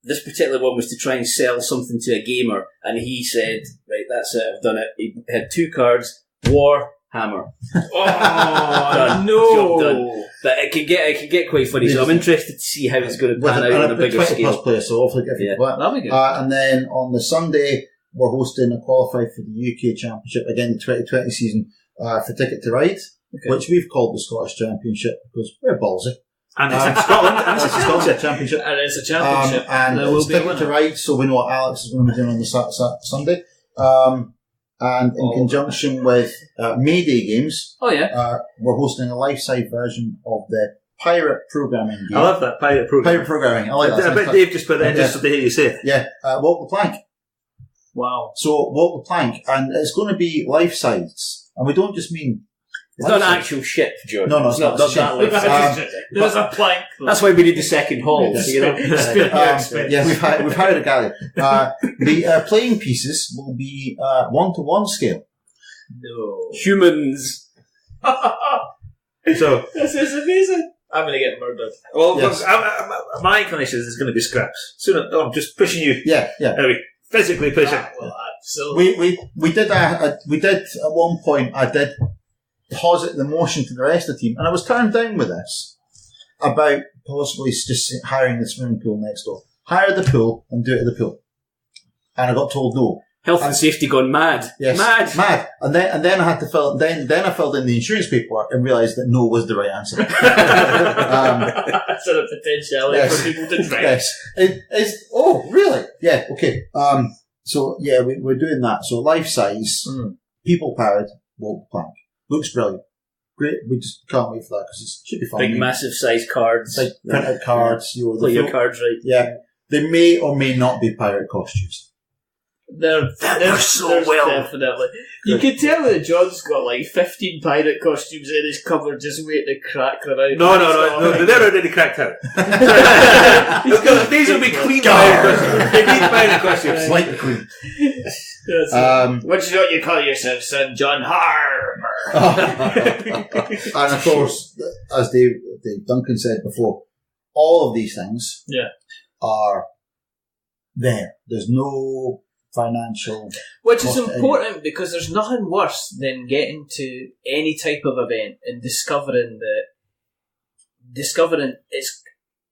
this particular one was to try and sell something to a gamer, and he said, "Right, that's it. I've done it." He had 2 cards: War, Hammer. Done. No. Job done. But it can get quite funny, so I'm interested to see how it's going to pan out on a bigger 20 scale. plus players, so hopefully get people back. That'll be good. And then on the Sunday, we're hosting a qualifier for the UK Championship, again the 2020 season, for Ticket to Ride, which we've called the Scottish Championship because we're ballsy. And it's in Scotland, and it's a Scottish Championship. And it's a championship. And there will it's be Ticket to Ride, so we know what Alex is going to be doing on the Sunday. And in conjunction with Mayday Games, we're hosting a life-size version of the Pirate Programming game. I love that, Pirate Programming. Pirate Programming, I like that. I bet Dave just put that in just so to hear you say it. Yeah, Walk the Plank. Wow. So, Walk the Plank, and it's going to be life-size. And we don't just mean... It's not an actual ship, Joe. No, it's not that life-size. There's a plank. That's why we need the second hall. We've hired a galley. The playing pieces will be 1-to-1 scale. No. Humans. So this is amazing. I'm going to get murdered. Well, yes. My inclination is it's going to be scraps. I'm just pushing you. Yeah. Physically pushing. We did at one point. I did posit the motion to the rest of the team, and I was turned down with this about possibly just hiring the swimming pool next door. Hire the pool and do it at the pool, and I got told no. Health and safety gone mad. Yes, mad. And then I had to fill. Then I filled in the insurance paperwork and realised that no was the right answer. That's a potentiality for people to drink. Yes, it is. Oh, really? Yeah. Okay. So yeah, we're doing that. So life size, people powered, wall plank. Looks brilliant. Great. We just can't wait for that because it should be fun. Big, massive size cards. Like printed cards. You know, play your cards right. Yeah. They may or may not be pirate costumes. They're so well. Definitely. You can tell that John's got like 15 pirate costumes in his cupboard just waiting to crack them out. No, they're already cracked out. These will be clean pirate costumes. Like the Queen. Which is what you call yourself, son, John Harper. And of course, as Dave Duncan said before, all of these things are there. There's no financial, which is important because there's nothing worse than getting to any type of event and discovering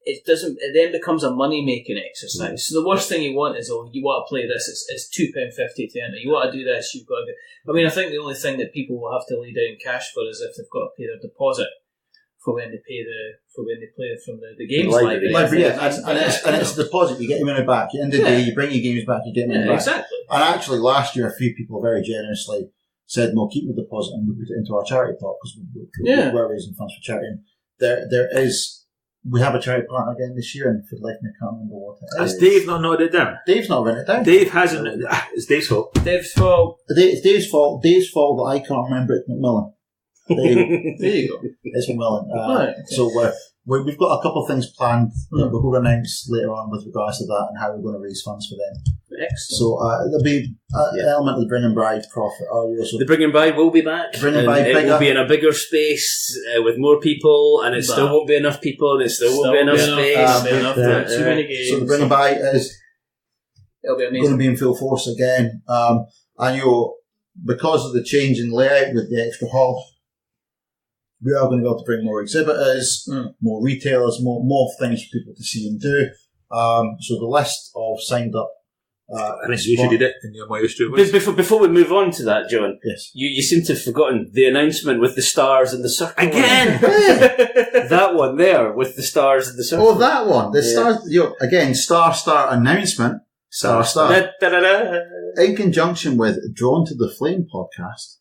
it then becomes a money making exercise. So the worst thing you want is, you want to play this, it's £2.50 to enter. You want to do this, you've got to do. I mean, I think the only thing that people will have to lay down cash for is if they've got to pay their deposit for when they play from the games library. And it's a deposit. You get your money back. At the end of the day, you bring your games back. You get money back. Exactly. And actually, last year, a few people very generously said, "No, keep the deposit and we put it into our charity pot because we're raising funds for charity." And we have a charity partner again this year, and for the life of me, I can't remember what it is. Has Dave not noted it down? Dave's not written it down. Dave hasn't. It's Dave's fault. Dave's fault. It's Dave's fault. Dave's fault that I can't remember it. Macmillan. There you go. It's Macmillan. Right. So we've got a couple of things planned that we're going to announce later on with regards to that and how we're going to raise funds for them. Excellent. So there'll be an element of the Bring and Bride profit. The Bring and Bride will be back. Bring and Bride it will be in a bigger space with more people, and it still won't be enough people, and it still won't be enough space. Too many games. So the Bring and Bride is going to be in full force again. And because of the change in layout with the extra hall, we are going to be able to bring more exhibitors, more retailers, more things for people to see and do. So the list of signed up. I think you should do it in your Maestro. Before we move on to that, John, yes, you seem to have forgotten the announcement with the stars and the circle. Again! That one there with the stars and the circle. Oh, that one. The stars, again, star announcement. Star. In conjunction with Drawn to the Flame podcast.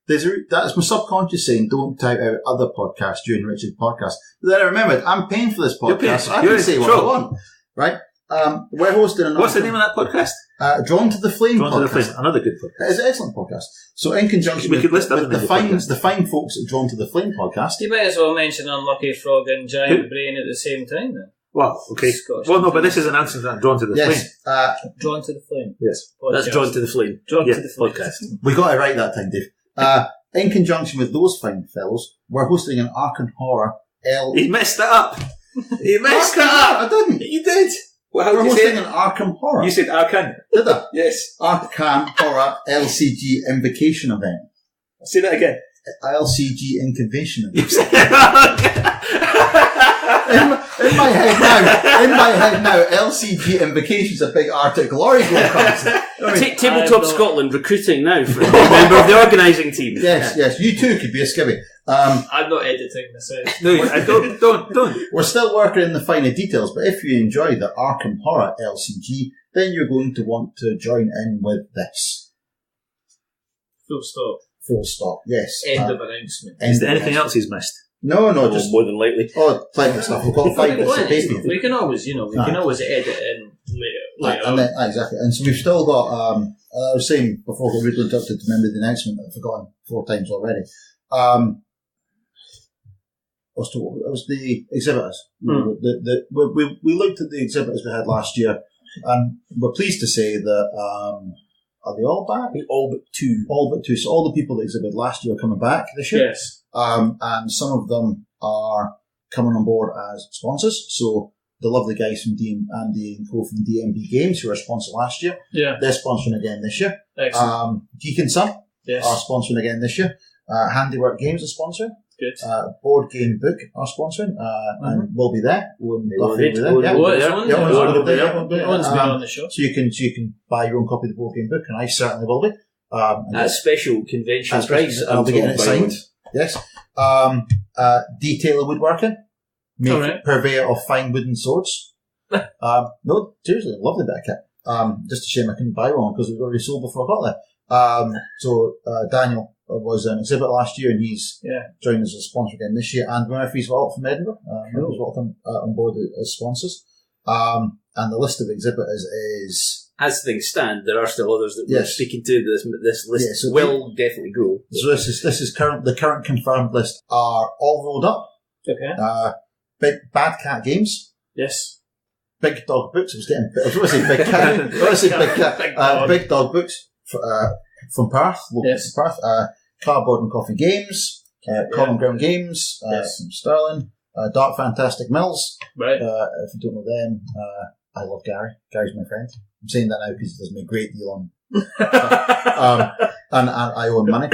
That's my subconscious saying, don't type out other podcasts during Richard's podcast. But then I remembered, I'm paying for this podcast, so I can say what I want. Right? We're hosting what's the name of that podcast? Drawn to the Flame podcast. Drawn to the Flame, another good podcast. It's an excellent podcast. So in conjunction with the fine folks at Drawn to the Flame podcast. You might as well mention Unlucky Frog and Giant Brain at the same time then. Well, okay. Well, no, but this is an answer to that. Drawn to the Flame. Drawn to the Flame. Yes. Podcast. That's Drawn to the Flame. Drawn to the Flame. Podcast. We got it right that time, Dave. In conjunction with those fine fellows, we're hosting an Arkham Horror He messed that up. He messed that up. I didn't. You did. Well, how we're did you hosting say an Arkham Horror. You said Arkham. Did I? Yes. Arkham Horror LCG Invocation Event. Say that again. LCG Invocation Event. in my head now, LCG Invocation is a big Arctic Glory Glow concept. Tabletop Scotland recruiting now for a member of the organising team. Yes, you too could be a skivvy. I'm not editing this out. No, don't. We're still working in the finer details, but if you enjoy the Arkham Horror LCG, then you're going to want to join in with this. Full stop, yes. End of announcement. Is there anything else he's missed? No, just more than likely. Oh, plenty of stuff. We've got 5 bits of paper. We can always, edit in later. And then, exactly. And so we've still got. I was saying before we really interrupted to remember the announcement that I've forgotten 4 times already. It was the exhibitors. We looked at the exhibitors we had last year, and we're pleased to say that. Are they all back? All but 2. All but 2. So all the people that exhibited last year are coming back this year. Yes. And some of them are coming on board as sponsors. So the lovely guys from Andy and Co from DMB Games, who were a sponsor last year, they're sponsoring again this year. Excellent. Geek and Son are sponsoring again this year. Handiwork Games are sponsoring. Good. Board Game Book are sponsoring, and we'll be there. Owen's been on the show. So you can buy your own copy of the Board Game Book, and I certainly will be. At a special convention price. I'll be getting it signed. Yes. Detailer Woodworking, purveyor of fine wooden swords. No, seriously, lovely bit of kit. Just a shame I couldn't buy one because it was already sold before I got there. So Daniel was an exhibit last year, and he's joined as a sponsor again this year. And Murphy's Vault from Edinburgh, Murphy's Vault on board as sponsors. And the list of exhibitors is... As things stand, there are still others that we're speaking to. This list will definitely grow. So this is the current confirmed list are All Rolled Up. Okay. Big Bad Cat Games. Yes. Big Dog Books. I was going to say Big Cat. I was going to say Big Cat. Big Dog Books from Perth. Yes. Perth. Cardboard and Coffee Games. Common Ground Games. From Stirling. Dark Fantastic Mills. Right. If you don't know them, I love Gary. Gary's my friend. I'm saying that now because he does me a great deal on and I owe him money.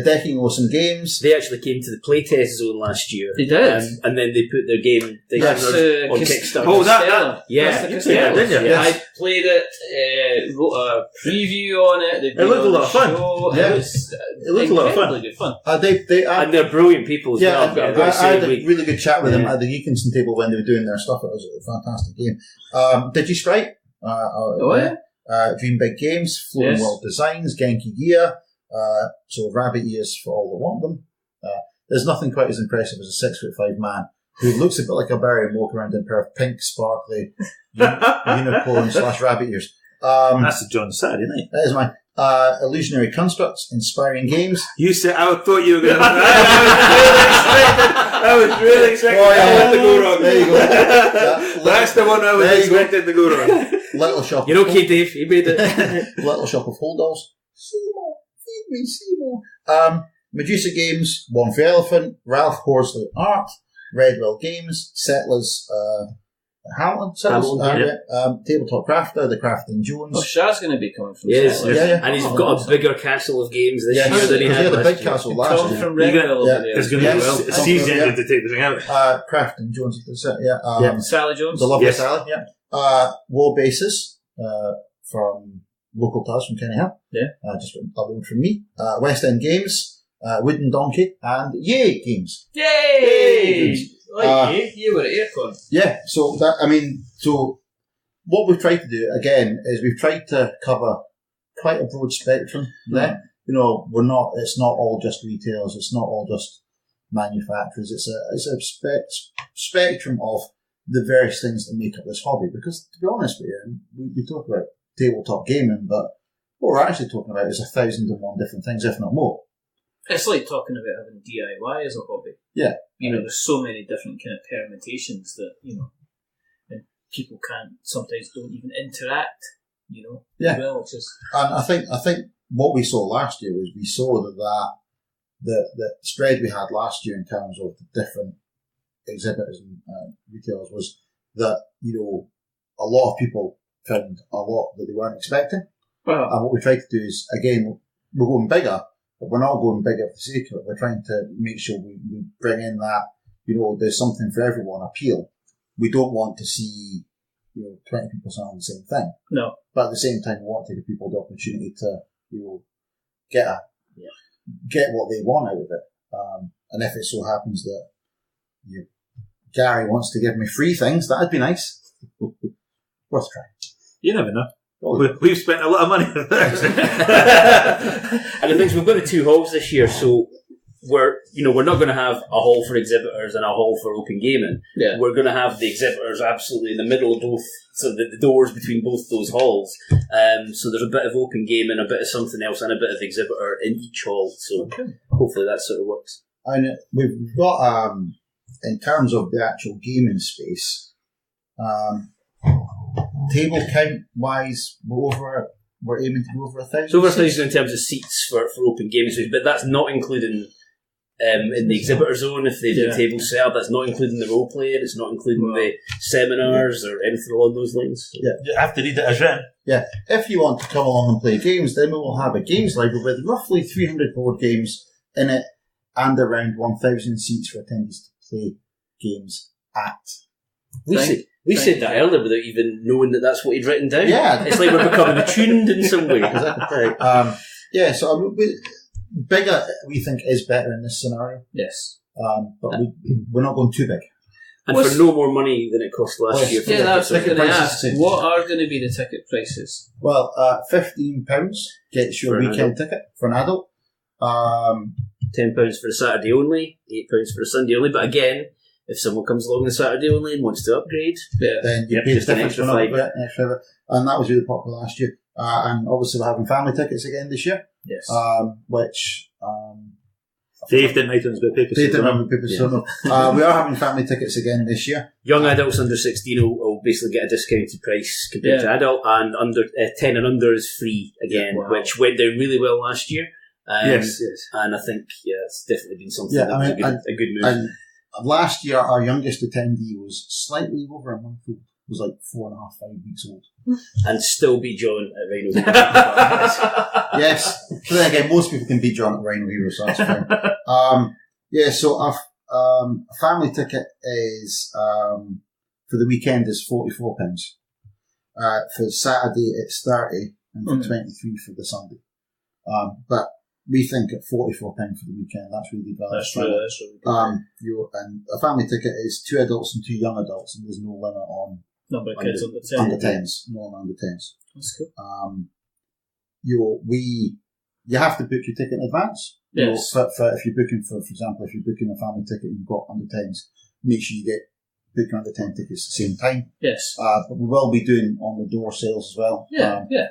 Decking Awesome Games. They actually came to the playtest zone last year. They did. And then they put their game on Kickstarter. Oh, that. Yeah. You played that, didn't you? Yes. I played it, wrote a preview on it. It looked a lot of fun. It looked a lot of fun. Good fun. And they're brilliant people as well. I had a really good chat with them at the Geekinson table when they were doing their stuff. It was a fantastic game. Digi-Sprite. Dream Big Games. Floating World Designs. Genki Gear. So rabbit ears for all that want them. There's nothing quite as impressive as a 6'5" man who looks a bit like a Barry and walk around in a pair of pink, sparkly unicorn / rabbit ears. That's the John Saturday night. That is mine. Illusionary Constructs, Inspiring Games. You said, I thought you were going to... I was really expecting that one to go wrong. There you go. That's the one I was expecting to go wrong. Little Shop. You're okay, Dave. You made it. Little Shop of Hold Dolls. Seymour. Feed me, Seymour. Medusa Games, One for Elephant, Ralph Horsley Art, Redwell Games, Settlers, Hamilton, Tabletop Crafter, The Crafting Jones. Oh, Shah's going to be coming from Settlers. Yeah. And he's got a bigger castle of games this year than he had last the big year. castle last year. From Redwell over there. It's going to be well. It's easy to take the thing out. Crafting Jones, Sally Jones. The lovely Sally, War Bases, from local to us from Kenny Hill. Just a loan from me. West End Games, Wooden Donkey, and Yay Games. Yay! You were at Aircon. Yeah, so what we've tried to do again is we've tried to cover quite a broad spectrum there. You know, it's not all just retailers, it's not all just manufacturers, it's a spectrum of the various things that make up this hobby. Because to be honest with you, we talk about tabletop gaming, but what we're actually talking about is 1,001 different things, if not more. It's like talking about having DIY as a hobby. Yeah. You know, there's so many different kind of permutations that, and people sometimes don't even interact, as well, which is... And I think what we saw last year was we saw that the spread we had last year in terms of the different exhibitors and retailers was that, a lot of people found a lot that they weren't expecting. Wow. And what we tried to do is, again, we're going bigger, but we're not going bigger for the sake of it. We're trying to make sure we bring in that, there's something for everyone appeal. We don't want to see, 20 people selling the same thing. No. But at the same time, we want to give people the opportunity to, get what they want out of it. And if it so happens that Gary wants to give me free things, that'd be nice. Worth trying. You never know. We've spent a lot of money on this. And the things, we've got the 2 halls this year, so we're not going to have a hall for exhibitors and a hall for open gaming. Yeah. We're going to have the exhibitors absolutely in the middle of both, so the doors between both those halls. So there's a bit of open gaming, a bit of something else, and a bit of exhibitor in each hall. So hopefully that sort of works. And we've got, in terms of the actual gaming space, table count wise, we're aiming to be over 1,000. So over 1,000 in terms of seats for open gaming space, but that's not including in the exhibitor zone if they've got tables set up. That's not including the role playing. It's not including the seminars or anything along those lines. Yeah, you have to read it as written. Yeah, if you want to come along and play games, then we will have a games library with roughly 300 board games in it and around 1,000 seats for attendees to play games at. We said that earlier without even knowing that that's what he'd written down. Yeah. It's like we're becoming attuned in some way. Exactly. So bigger we think is better in this scenario. Yes. But we're not going too big. And for no more money than it cost last year. Yeah, that's what I was ticket going to prices ask. What are going to be the ticket prices? Well, £15 gets you a weekend ticket for an adult. £10 for a Saturday only, £8 for a Sunday only. But again, if someone comes along on a Saturday only and wants to upgrade, then you pay just the an difference extra for £5. and that was really popular last year. And obviously we're having family tickets again this year. Yes. Which Dave didn't write on his bit of paper. Dave didn't have paper, so no. We are having family tickets again this year. Young adults under 16 will basically get a discounted price compared to adult, and under 10 and under is free again, which went down really well last year. Yes. And I think it's definitely been something that was a good move. And last year, our youngest attendee was slightly over a month old. It was like 4.5, 5 weeks old. And still be John at Rhino. Yes. But then again, most people can beat John at Rhino Hero, so that's fine. So our family ticket is, for the weekend is £44. For Saturday, it's 30 and for 23 for the Sunday. But we think at £44 for the weekend, that's really good. That's really good. And a family ticket is 2 adults and 2 young adults, and there's no limit on number of kids under 10. Under 10s, no one under 10s. That's cool. You have to book your ticket in advance. Yes. For if you're booking for example, if you're booking a family ticket and you've got under 10s, make sure you book your under 10 tickets at the same time. Yes. But we will be doing on the door sales as well.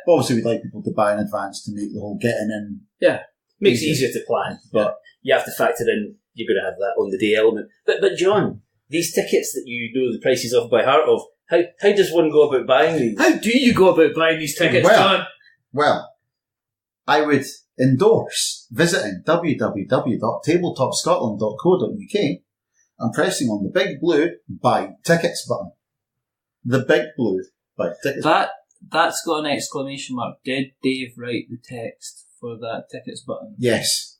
Obviously, we'd like people to buy in advance to make the whole getting in. Yeah. Makes it easier to plan, but you have to factor in you're going to have that on the day element. But John, these tickets that you know the prices of by heart of, how does one go about buying these? How do you go about buying these tickets, John? Well, I would endorse visiting www.tabletopscotland.co.uk and pressing on the big blue Buy Tickets button. The big blue Buy Tickets button. That's got an exclamation mark. Did Dave write the text for that tickets button? Yes.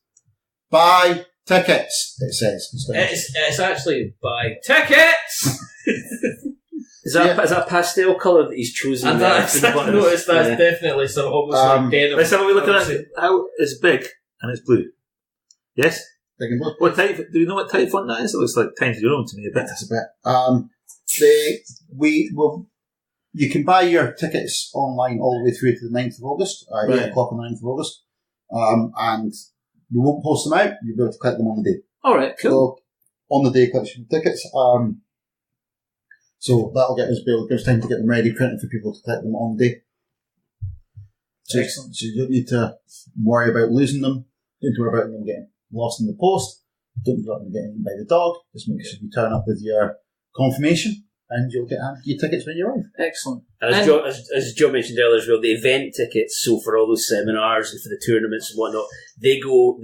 Buy tickets, it says. It's actually Buy Tickets! Is that pastel colour that he's chosen? And I've noticed that's definitely some almost like denim. Let's have a look at that. How it's big and it's blue. Yes? Big and blue. What type? Do you know what type font that is? It looks like Times New Roman to me a bit. That's a bit. You can buy your tickets online all the way through to the 9th of August, 8 o'clock on the 9th of August. And we won't post them out. You'll be able to collect them on the day. Alright, cool. So, on the day, collect your tickets. So that'll give us time to get them ready, printed for people to collect them on the day. So you don't need to worry about losing them. Don't worry about them getting lost in the post. Don't worry about them getting eaten by the dog. Just make sure you turn up with your confirmation and you'll get your tickets when you arrive. Excellent. And as Joe mentioned earlier as well, the event tickets, so for all those seminars and for the tournaments and whatnot, they go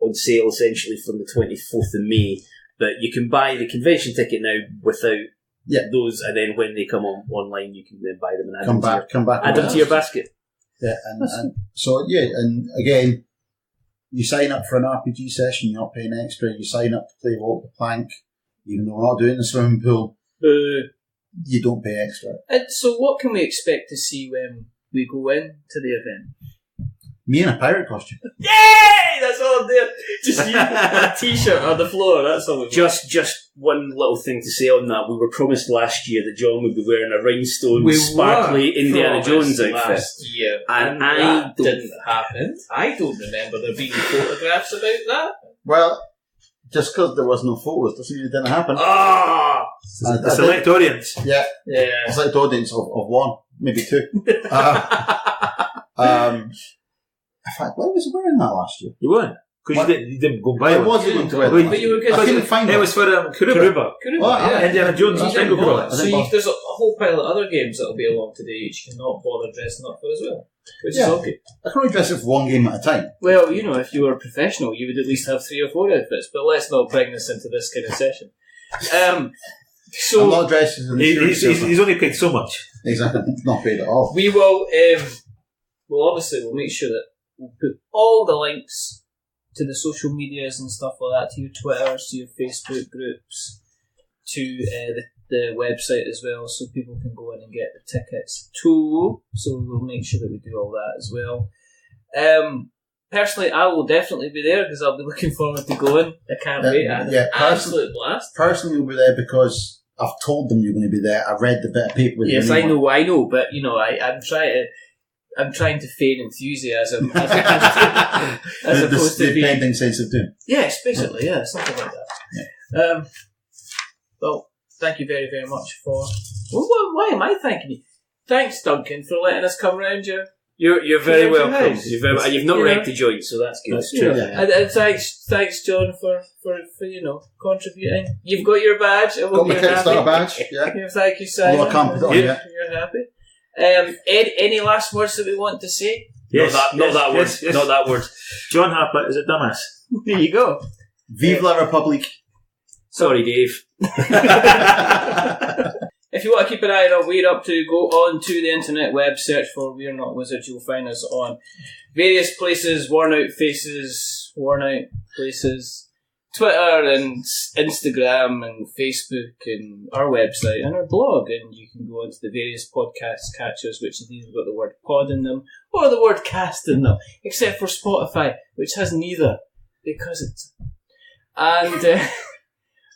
on sale essentially from the 24th of May. But you can buy the convention ticket now without those, and then when they come online, you can then buy them and add them to your basket. Yeah, and again, you sign up for an RPG session, you're not paying extra. You sign up to play Walk the Plank, even though we're not doing the swimming pool. You don't pay extra. And so, what can we expect to see when we go into the event? Me in a pirate costume. Yay! That's all I'm doing. Just you on a t-shirt on the floor. That's all. Just one little thing to say on that. We were promised last year that John would be wearing a rhinestone, sparkly Indiana Jones outfit. Last year, and that didn't happen. I don't remember there being photographs about that. Well, just because there was no photos doesn't mean it didn't happen. The select audience. Yeah. A select audience of one, maybe two. In fact, why was I wearing that last year? You weren't. Because you didn't go buy I one. wasn't going to wear it. But you were good. I couldn't find it. It was for Kuruba. Indiana Jones and Bingo Products. So there's a whole pile of other games that'll be along today which you cannot bother dressing up for as well. Which is okay. I can only dress up for one game at a time. Well, if you were a professional, you would at least have 3 or 4 outfits. But let's not bring this into this kind of session. So I'm not dressed as he's only paid so much. Exactly. Not paid at all. We will. We'll make sure that we'll put all the links to the social medias and stuff like that, to your Twitters, to your Facebook groups, to the website as well, so people can go in and get the tickets too. So we'll make sure that we do all that as well. personally, I will definitely be there because I'll be looking forward to going. I can't wait. Absolute blast. Personally, you'll be there because I've told them you're going to be there. I read the bit of paper. Yes, I know, but I'm trying to feign enthusiasm as opposed to the pending sense of doom. Yes, basically, something like that. Yeah. Well, thank you very, very much for. Well, why am I thanking you? Thanks, Duncan, for letting us come round your. You're very welcome. You've not wrecked the joint, so that's good. That's true. Yeah. And thanks, John, for contributing. You've got your badge. Got my Kickstarter badge. Yeah. Thank you, Simon. Well, I can't put it on yet. You're happy. Any last words that we want to say? Yes, not that word. Yes. Not that word. John Harper is a dumbass. There you go. Vive la Republique. Sorry, Dave. If you want to keep an eye on what we're up to, go on to the internet web, search for We're Not Wizards. You'll find us on various places, worn out places, Twitter and Instagram and Facebook and our website and our blog. And you can go onto the various podcast catchers, which have either got the word pod in them or the word cast in them, except for Spotify, which has neither, because it's...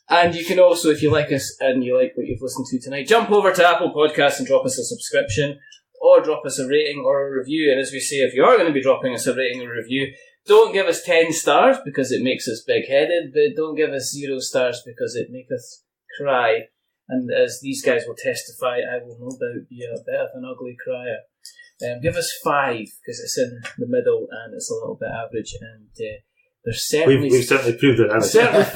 And you can also, if you like us and you like what you've listened to tonight, jump over to Apple Podcasts and drop us a subscription or drop us a rating or a review. And as we say, if you are going to be dropping us a rating or review, don't give us 10 stars because it makes us big-headed, but don't give us 0 stars because it makes us cry. And as these guys will testify, I will no doubt be a bit of an ugly crier. Give us 5 because it's in the middle and it's a little bit average. And there's certainly we've certainly proved it, haven't we?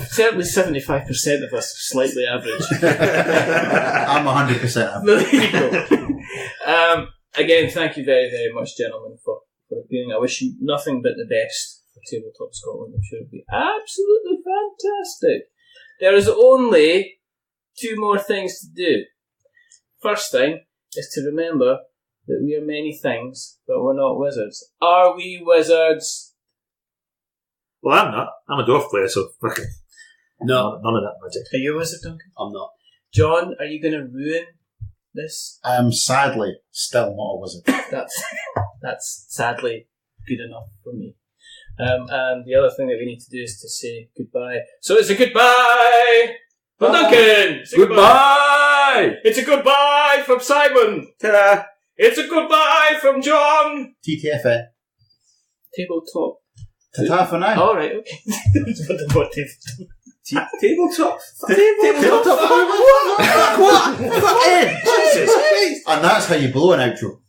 Certainly 75% of us are slightly average. I'm 100% average. There you go. Again, thank you very, very much, gentlemen, for appearing. I wish you nothing but the best for Tabletop Scotland. I'm sure it'll be absolutely fantastic. There is only 2 more things to do. First thing is to remember that we are many things, but we're not wizards. Are we wizards? Well, I'm not. I'm a dwarf player, so fucking no, none of that magic. Are you a wizard, Duncan? I'm not. John, are you going to ruin this? I am sadly still not a wizard. That's sadly good enough for me. And the other thing that we need to do is to say goodbye. So it's a goodbye from Duncan. Goodbye. It's a goodbye from Simon. Ta-da. It's a goodbye from John. TTFN. Tabletop. Ta-ta for now. All right, okay. Tabletop. Tabletop. What? Jesus Christ. And that's how you blow an outro.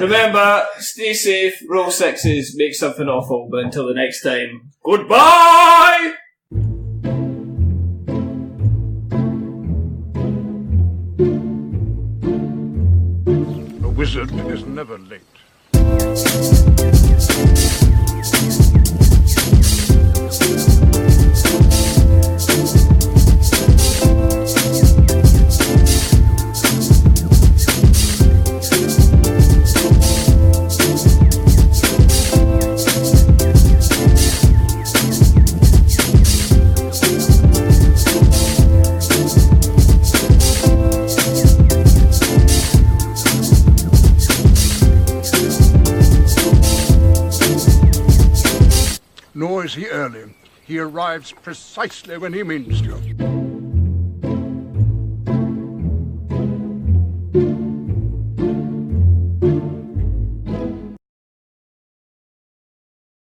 Remember, stay safe, roll 6s, make something awful, but until the next time, goodbye! A wizard is never late. Nor is he early. He arrives precisely when he means to.